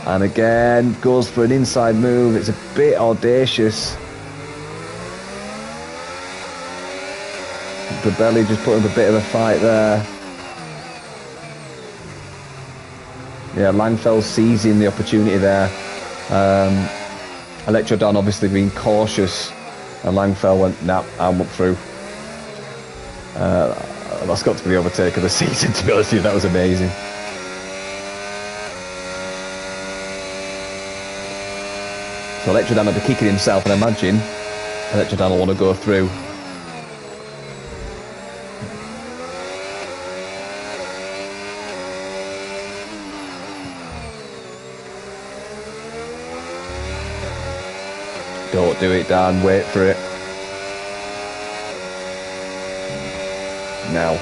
And again, goes for an inside move. It's a bit audacious. Babelli just put up a bit of a fight there. Yeah, Langfell seizing the opportunity there. Electro Dan obviously being cautious, and Langfell went, nah, I'm up through. That's got to be the overtake of the season, to be honest with you. That was amazing. So Electro Dan will be kicking himself, and I imagine Electro Dan will want to go through. Don't do it, Dan. Wait for it. Now.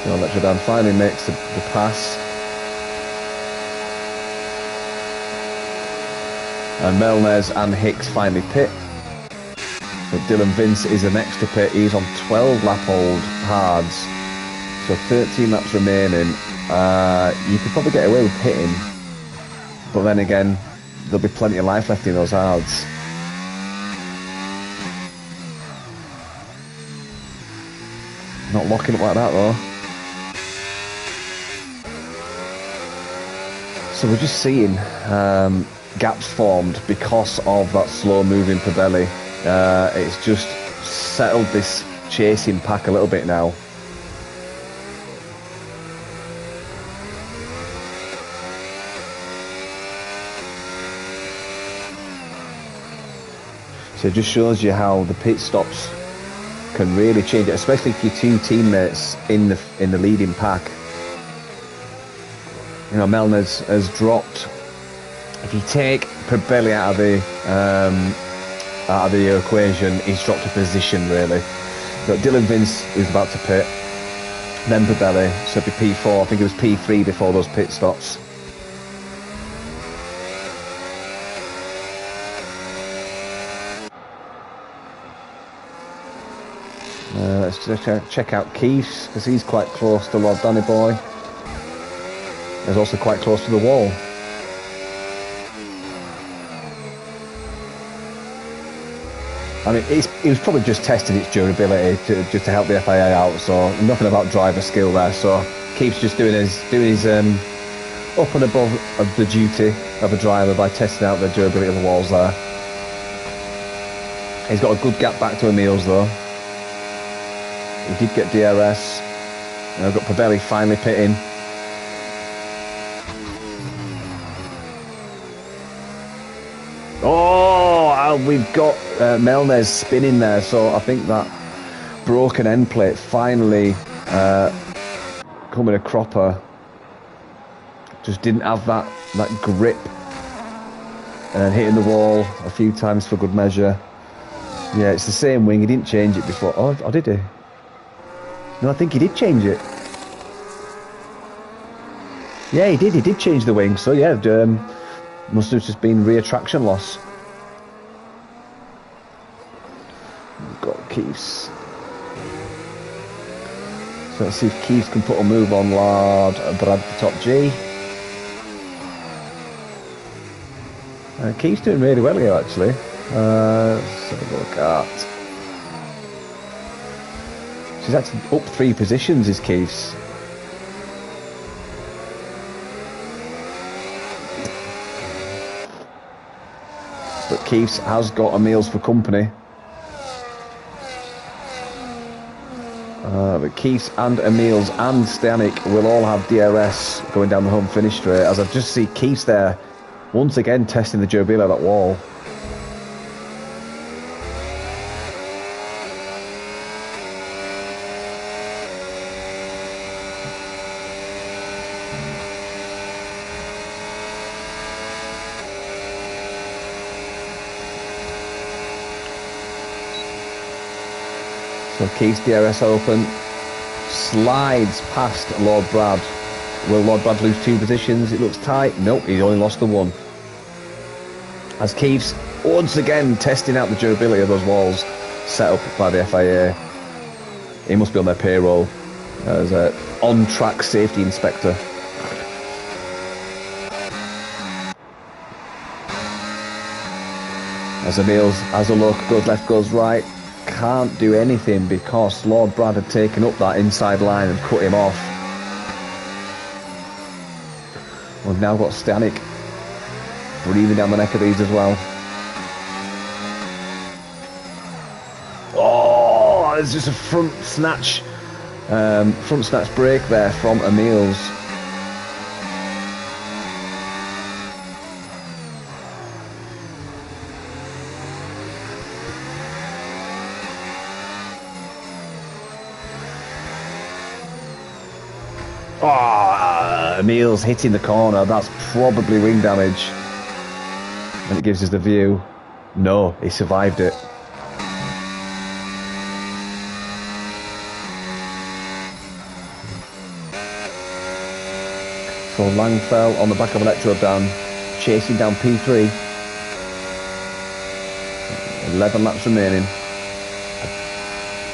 So Electro Dan finally makes the pass. And Melnez and Hicks finally pit. But Dylan Vince is the next to pit. He's on 12 lap hold hards. So 13 laps remaining. You could probably get away with pitting, but then again, there'll be plenty of life left in those hards. Not locking up like that though. So we're just seeing gaps formed because of that slow moving Babelli. It's just settled this chasing pack a little bit now. So it just shows you how the pit stops can really change it, especially if your two teammates in the leading pack. You know, Melner's has dropped. If you take Probelli out of the equation, he's dropped a position really. So Dylan Vince is about to pit, then Probelli, so it'd be P4. I think it was P3 before those pit stops. Let's just check out Keith's, because he's quite close to Lord Danny Boy. He's also quite close to the wall. I mean, he was probably just testing its durability just to help the FIA out, so nothing about driver skill there. So Keith's just doing his up and above of the duty of a driver by testing out the durability of the walls there. He's got a good gap back to Emil's though. He did get DRS. And I've got Probelli finally pitting. Oh, we've got Melner's spinning there, so I think that broken end plate finally coming a cropper. Just didn't have that grip, and then hitting the wall a few times for good measure. Yeah, it's the same wing. He didn't change it before. Oh, did he? No, I think he did change it. Yeah, he did. He did change the wing. So yeah, must have just been rear traction loss. We've got Keith's. So let's see if Keith's can put a move on Lard Brad the top G. Keith's doing really well here actually. Let's have a look at. She's actually up 3 positions, is Keith's. But Keith's has got Emil's for company. But Keith's and Emil's and Stanek will all have DRS going down the home finish straight, as I just see Keith's there once again testing the durability of that wall. So Keith's DRS open, slides past Lord Brad. Will Lord Brad lose 2 positions? It looks tight. Nope, he only lost the 1. As Keith's once again testing out the durability of those walls set up by the FIA. He must be on their payroll as an on-track safety inspector. As Emil's has a look, goes left, goes right. Can't do anything because Lord Brad had taken up that inside line and cut him off. We've now got Stanek breathing down the neck of these as well. Oh, there's just a front snatch break there from Emil's. Oh, Emil's hitting the corner. That's probably wing damage. And it gives us the view. No, he survived it. So Langfell on the back of Electro Dan, chasing down P3. 11 laps remaining.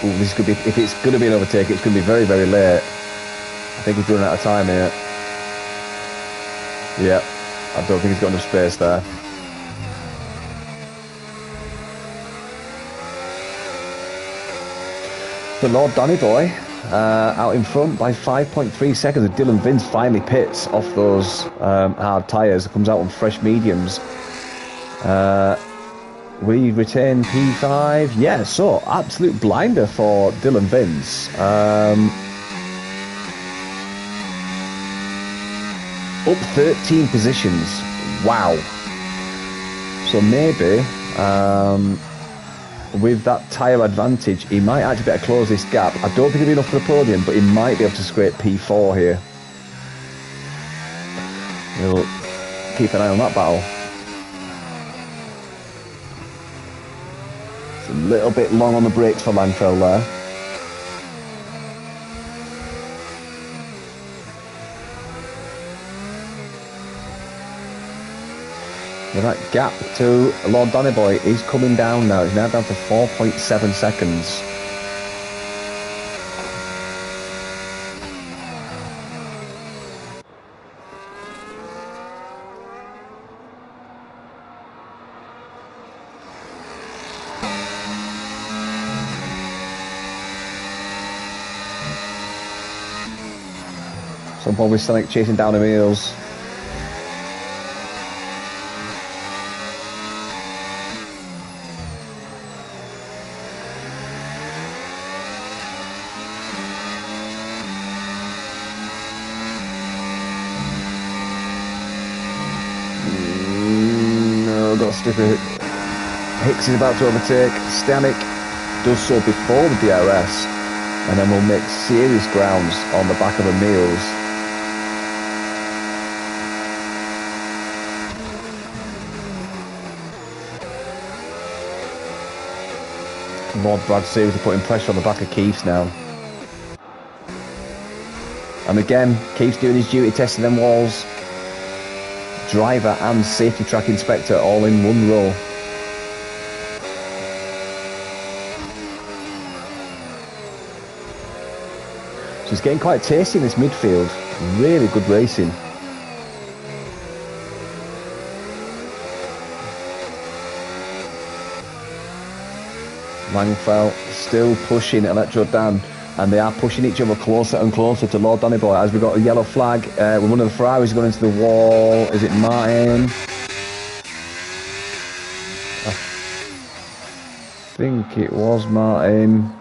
Ooh, this could be, if it's going to be an overtake, it's going to be very, very late. I think he's running out of time here. Yeah, I don't think he's got enough space there. The Lord Danny Boy out in front by 5.3 seconds. Dylan Vince finally pits off those hard tyres. Comes out on fresh mediums. We retain P5. Yeah, so absolute blinder for Dylan Vince. Up 13 positions. Wow. So maybe with that tyre advantage, he might actually be able to close this gap. I don't think it'll be enough for the podium, but he might be able to scrape P4 here. We'll keep an eye on that battle. It's a little bit long on the brakes for Langfeld there. With that gap to Lord Danny Boy is coming down now. He's now down to 4.7 seconds. So Bobby Sonic chasing down Emils. Hicks is about to overtake. Stanek does so before the DRS, and then we'll make serious grounds on the back of Emils. Lord Brad seriously putting pressure on the back of Keith's now. And again, Keith's doing his duty, testing them walls. Driver and safety track inspector all in one row. So it's getting quite tasty in this midfield. Really good racing. Langfeld still pushing Electro Dan, and they are pushing each other closer and closer to Lord Danny Boy as we've got a yellow flag. With one of the Ferraris going into the wall. Is it Martin? I think it was Martin.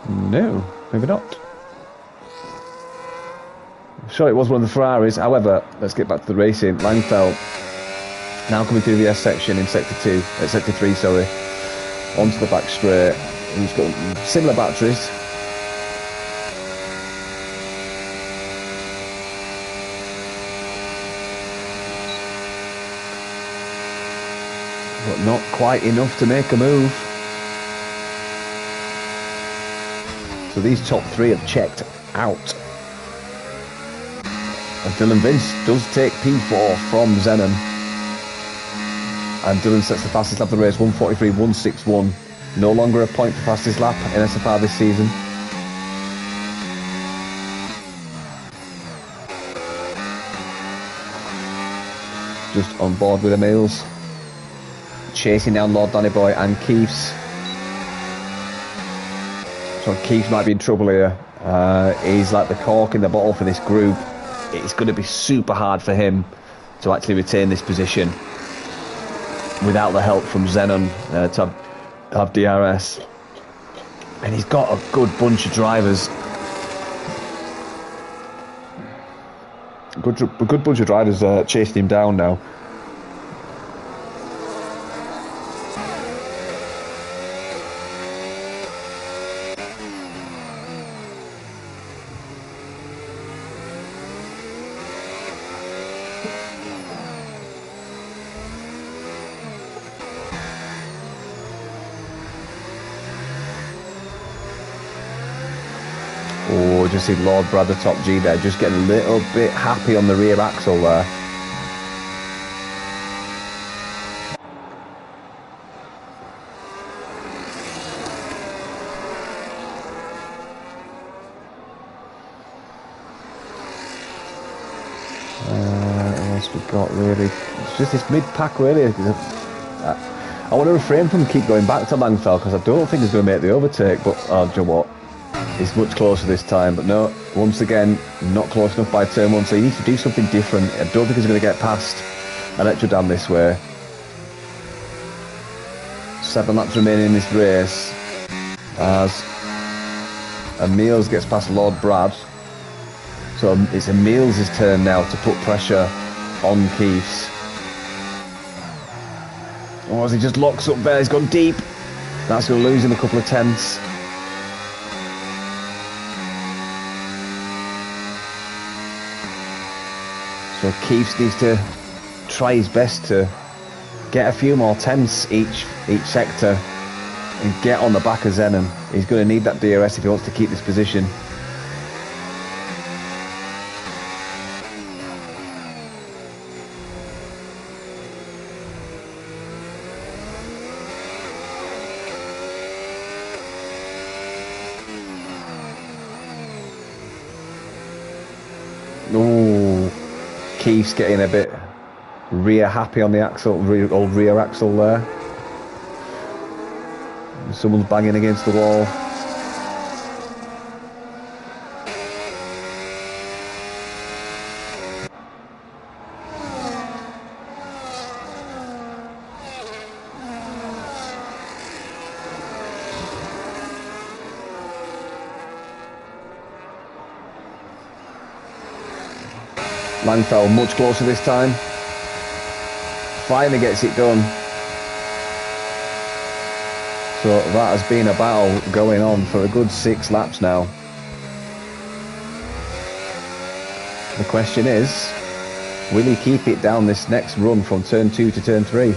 No, maybe not. I'm sure it was one of the Ferraris. However, let's get back to the racing. Langfeld now coming through the S section in sector 3, sorry, onto the back straight. He's got similar batteries. But not quite enough to make a move. So these top three have checked out. And Dylan Vince does take P4 from Zenon. And Dylan sets the fastest lap of the race, 1:43.161. No longer a point for fastest lap in SFR this season. Just on board with Emils. Chasing down Lord Danny Boy and Keith's. So Keith might be in trouble here. He's like the cork in the bottle for this group. It's going to be super hard for him to actually retain this position without the help from Zenon to have DRS. And he's got a good bunch of drivers. A good bunch of drivers chasing him down now. Oh, just see Lord Brad the top G there, just getting a little bit happy on the rear axle there. What else we've got really? It's just this mid-pack really. I want to refrain from keep going back to Langfeld because I don't think he's going to make the overtake, but do you know what? He's much closer this time, but no, once again, not close enough by turn one, so he needs to do something different. I don't think he's going to get past Electro Dan this way. 7 laps remaining in this race as Emils gets past Lord Brad. So it's Emils' turn now to put pressure on Keith's. Oh, as he just locks up there, he's gone deep. That's going to lose him a couple of tenths. So Keith needs to try his best to get a few more tenths each sector and get on the back of Zenon. He's going to need that DRS if he wants to keep this position. Oh, Keith's getting a bit rear happy on the axle, old rear axle there. Someone's banging against the wall. Langfell much closer this time. Finally gets it done. So that has been a battle going on for a good 6 laps now. The question is, will he keep it down this next run from turn 2 to turn 3?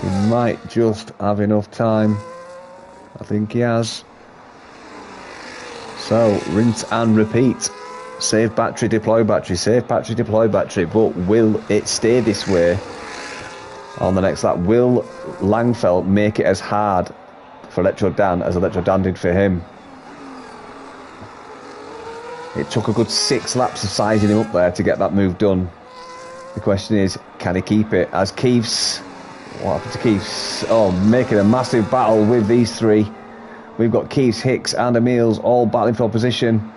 He might just have enough time. I think he has. So, rinse and repeat. Save battery, deploy battery, save battery, deploy battery. But will it stay this way on the next lap? Will Langfell make it as hard for Electro Dan as Electro Dan did for him? It took a good 6 laps of sizing him up there to get that move done. The question is, can he keep it? As Keith's, what happened to Keith's? Oh, making a massive battle with these three. We've got Keith's, Hicks and Emil's all battling for position.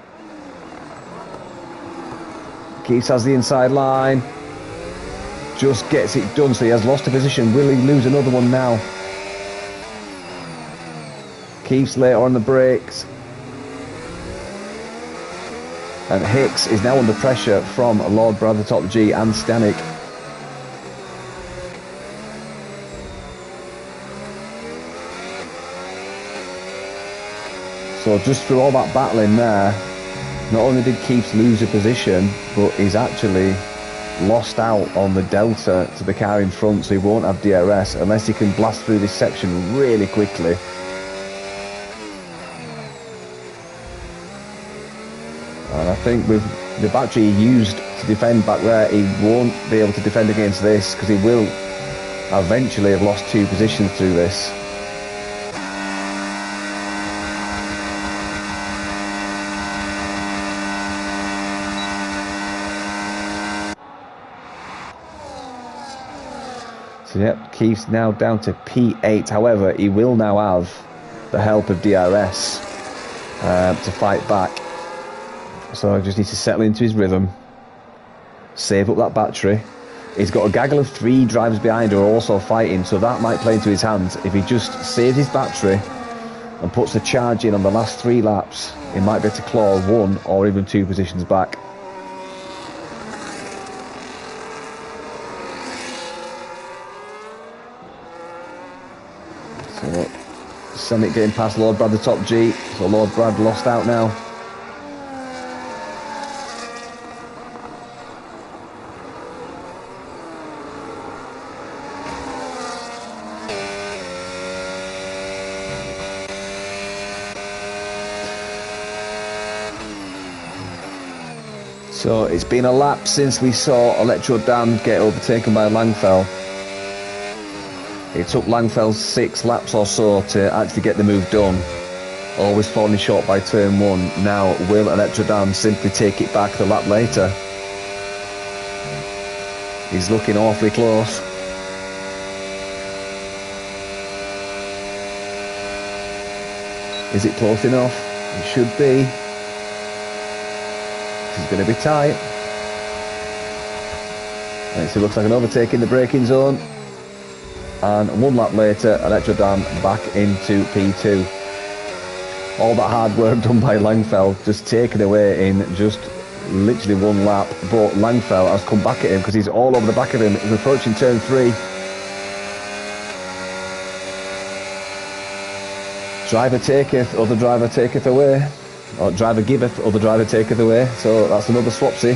Keith's has the inside line. Just gets it done, so he has lost a position. Will he lose another one now? Keith's later on the brakes. And Hicks is now under pressure from Lord Brad, the top G, and Stanek. So just through all that battling there, not only did Keith lose a position, but he's actually lost out on the delta to the car in front, so he won't have DRS unless he can blast through this section really quickly. And I think with the battery he used to defend back there, he won't be able to defend against this, because he will eventually have lost 2 positions through this. So yep, Keith's now down to P8. However, he will now have the help of DRS to fight back. So I just need to settle into his rhythm, save up that battery. He's got a gaggle of 3 drivers behind who are also fighting, so that might play into his hands. If he just saves his battery and puts the charge in on the last 3 laps, he might be able to claw 1 or even 2 positions back. So Senate getting past Lord Brad, the top G, so Lord Brad lost out now. So it's been a lap since we saw Electro Dan get overtaken by Langfell. It took Langfell 6 laps or so to actually get the move done. Always falling short by turn 1. Now will Electro Dan simply take it back the lap later? He's looking awfully close. Is it close enough? It should be. It's going to be tight. And it looks like an overtake in the braking zone. And 1 lap later, Electro Dan back into P2. All that hard work done by Langfell just taken away in just literally 1 lap. But Langfell has come back at him because he's all over the back of him. He's approaching turn 3. Driver taketh, other driver taketh away. Or driver giveth, other driver taketh away. So that's another swapsy.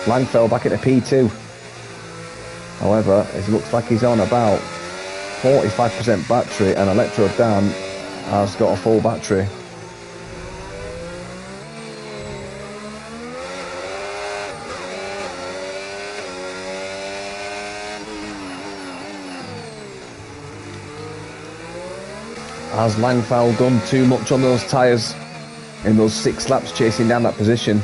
Langfell back into P2. However, it looks like he's on about 45% battery, and Electro Dan has got a full battery. Has Langfell done too much on those tyres in those 6 laps chasing down that position?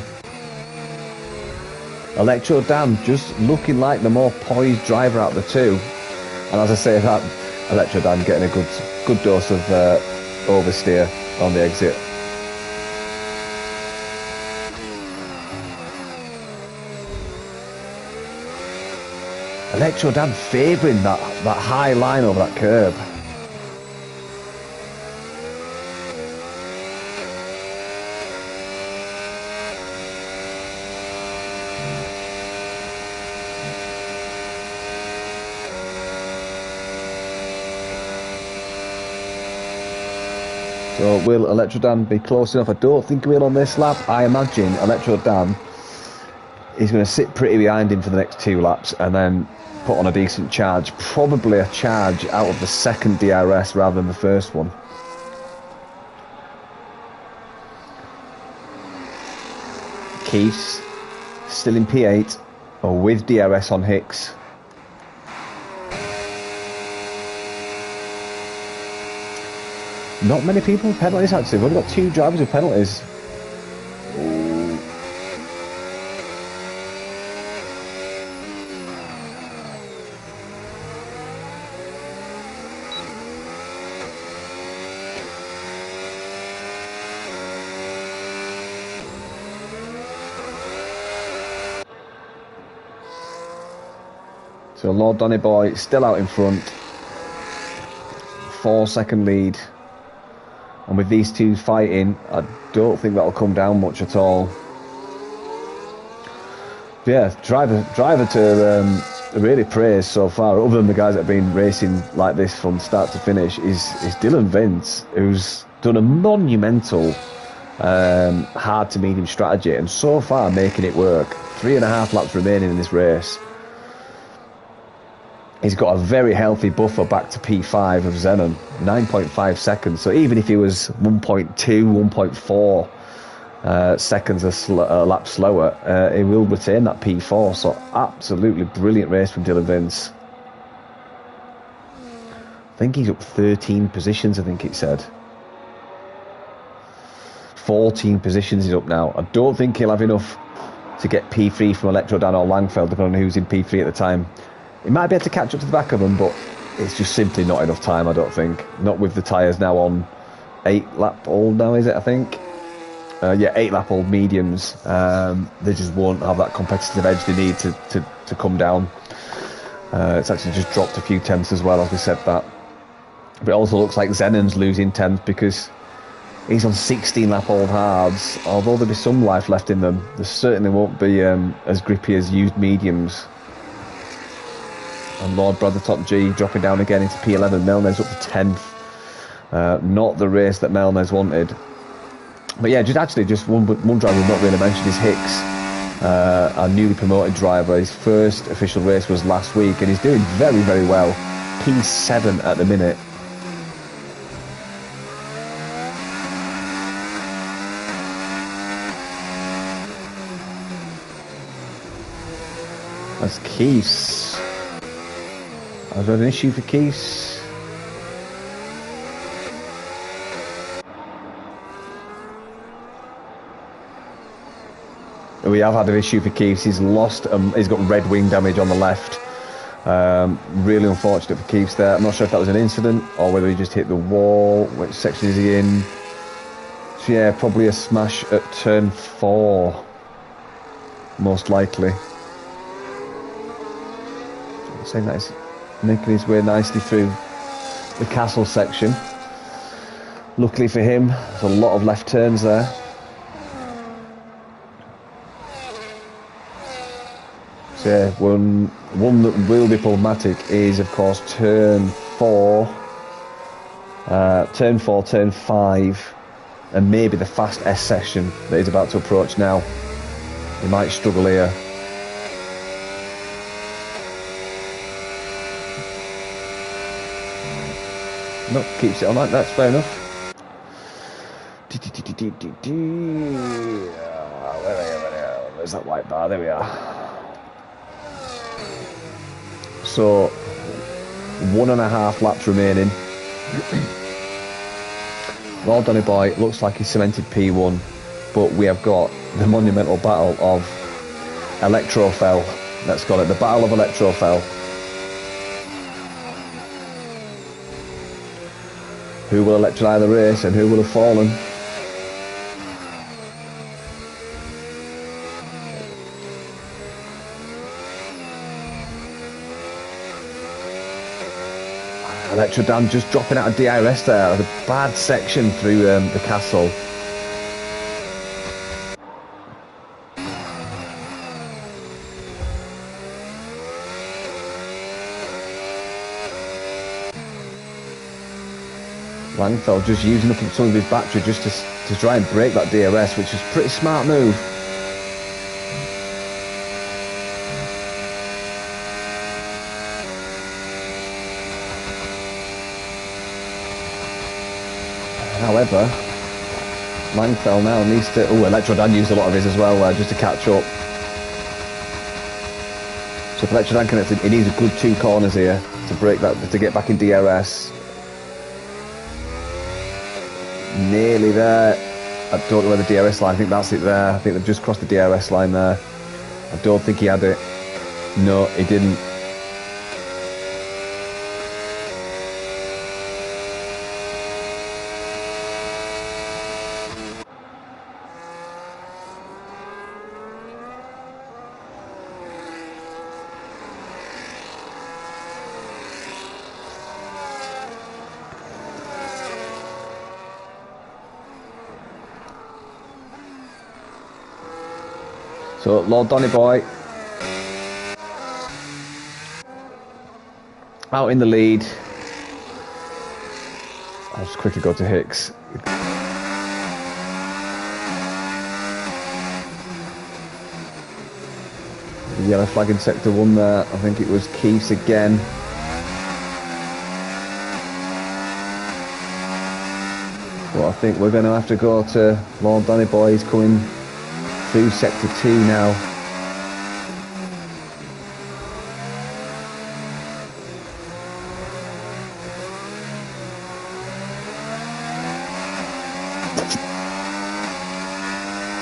Electro Dan just looking like the more poised driver out of the two. And as I say that, Electro Dan getting a good dose of oversteer on the exit. Electro Dan favouring that high line over that curb. So will Electro Dan be close enough? I don't think he will on this lap. I imagine Electro Dan is going to sit pretty behind him for the next 2 laps and then put on a decent charge. Probably a charge out of the second DRS rather than the first one. Keith's still in P8 or with DRS on Hicks. Not many people with penalties actually. We've only got 2 drivers with penalties. So Lord Donny Boy still out in front. 4-second lead. And with these two fighting, I don't think that'll come down much at all. But yeah, driver to really praise so far, other than the guys that have been racing like this from start to finish, is Dylan Vince, who's done a monumental hard to medium strategy and so far making it work. 3.5 laps remaining in this race. He's got a very healthy buffer back to P5 of Zenon, 9.5 seconds. So even if he was 1.2, 1.4 seconds a lap slower, he will retain that P4. So absolutely brilliant race from Dylan Vince. I think he's up 13 positions, I think it said. 14 positions he's up now. I don't think he'll have enough to get P3 from Electro Dan or Langfeld, depending on who's in P3 at the time. He might be able to catch up to the back of them, but it's just simply not enough time, I don't think. Not with the tyres now on 8 lap old now, is it, I think? Yeah, 8 lap old mediums. They just won't have that competitive edge they need to come down. It's actually just dropped a few tenths as well, as we said that. But it also looks like Zenon's losing tenths because he's on 16 lap old hards. Although there'll be some life left in them, there certainly won't be as grippy as used mediums. And Lord Brother Top G dropping down again into P11. Melnez up to 10th. Not the race that Melnez wanted. But yeah, just one driver we've not really mentioned is Hicks, our newly promoted driver. His first official race was last week and he's doing very, very well. P7 at the minute. That's Keith's. I've got an issue for Keith's. We have had an issue for Keith's. He's lost. He's got red wing damage on the left. Really unfortunate for Keith's there. I'm not sure if that was an incident or whether he just hit the wall. Which section is he in? So yeah, probably a smash at turn 4. Most likely. I'm saying that is making his way nicely through the castle section. Luckily for him, there's a lot of left turns there. So yeah, one that will be problematic is of course turn 4 Turn 4, turn 5, and maybe the fast S section that he's about to approach now. He might struggle here. No, keeps it on that, that's fair enough. Where's that white bar? There we are. So, 1.5 laps remaining. Well done, boy. Looks like he's cemented P1, but we have got the monumental battle of Electrofell. Let's call it the Battle of Electrofell. Who will electrify the race and who will have fallen? Electrodan just dropping out of DRS there. The bad section through the castle. Langfeld just using up some of his battery just to try and break that DRS, which is a pretty smart move. However, Langfeld now needs to... Oh, Electrodan used a lot of his as well there just to catch up. So if Electrodan can... He needs a good 2 corners here to break that, to get back in DRS. Nearly there. I don't know where the DRS line, I think that's it there. I think they've just crossed the DRS line there. I don't think he had it. No, he didn't. So, Lord Donny Boy out in the lead. I'll just quickly go to Hicks. The yellow flag in sector 1 there. I think it was Keith's again. But I think we're going to have to go to Lord Donny Boy. He's coming through sector 2 now.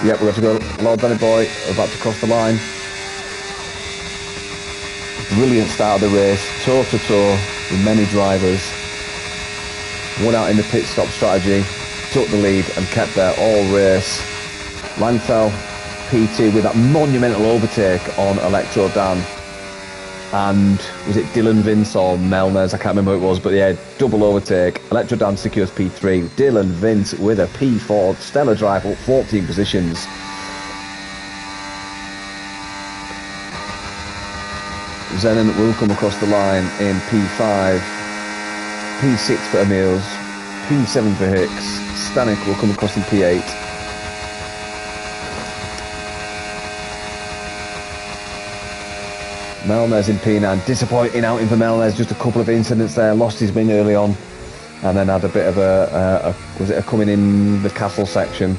Yep, we've got to go Lord Donny Boy. We're about to cross the line. Brilliant start of the race, toe to toe with many drivers. One out in the pit stop strategy, took the lead and kept there all race. Langfell P2 with that monumental overtake on Electrodan, and was it Dylan Vince or Melners? I can't remember who it was, but yeah, double overtake. Electrodan secures P3, Dylan Vince with a P4, stellar drive up 14 positions. Zenon will come across the line in P5, P6 for Emils, P7 for Hicks, Stanek will come across in P8. Melners in P9, disappointing outing for Melners, just a couple of incidents there, lost his wing early on, and then had a bit of was it a coming in the castle section.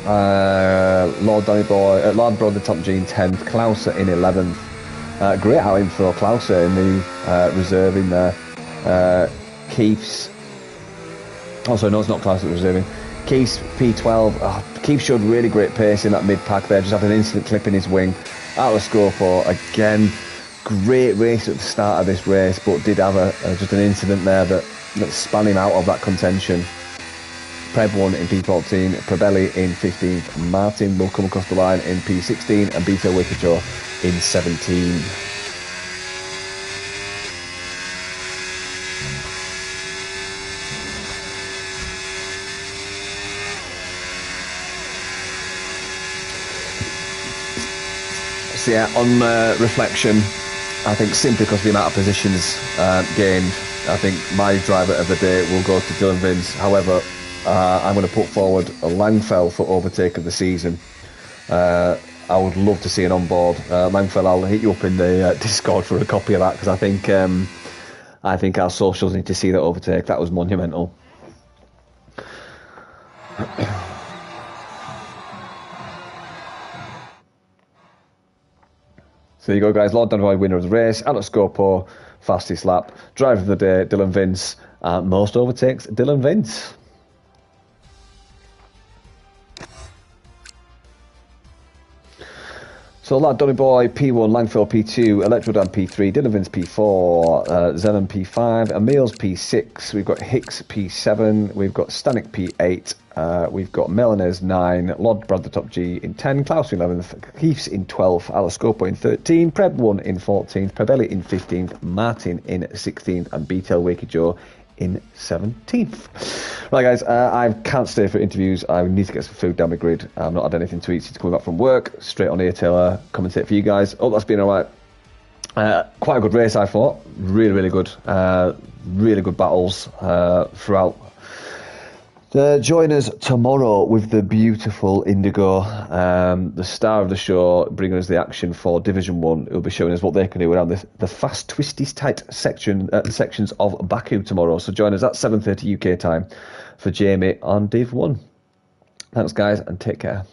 Lord Donny Boy, Lord Brother Top G in 10th, Klauser in 11th. Great outing for Klauser in the reserving there. Keith's, also no, it's not Klauser reserving. Keith's P12. Keith showed really great pace in that mid pack there, just had an instant clip in his wing. Out of score for again. Great race at the start of this race, but did have just an incident there that spun him out of that contention. Preb won in P14, Prebelli in 15th, Martin will come across the line in P16, and Bito Wikicho in 17. So yeah, on reflection, I think simply because of the amount of positions gained, I think my driver of the day will go to Dylan Vince. However, I'm going to put forward a Langfell for overtake of the season. I would love to see an onboard. Langfell, I'll hit you up in the Discord for a copy of that, because I think our socials need to see that overtake. That was monumental. So there you go, guys. Lord Danroy, winner of the race. Alex Scopo, fastest lap. Driver of the day, Dylan Vince. Most overtakes, Dylan Vince. So Lad Donny Boy, P1, Langfell P2, Electrodan P3, Dylan Vince P4, Zenon P5, Emil's P6, we've got Hicks P7, we've got Stanek P8, we've got Melanez 9, Lord Brad the Top G in 10, Klaus in 11th, Keefs in 12th, Alascopo in 13, Preb 1 in 14th, Prebelli in 15th, Martin in 16th, and Beatel Wakey Joe in 17th. Right, guys, I can't stay for interviews. I need to get some food down the grid. I've not had anything to eat since coming back from work. Straight on here to commentate for you guys. Oh, that's been all right. Quite a good race, I thought. Really, really good. Really good battles throughout. Join us tomorrow with the beautiful Indigo, the star of the show, bringing us the action for Division 1. Who'll be showing us what they can do around the fast, twisty, tight sections of Baku tomorrow. So join us at 7:30 UK time for Jamie on Div 1. Thanks, guys, and take care.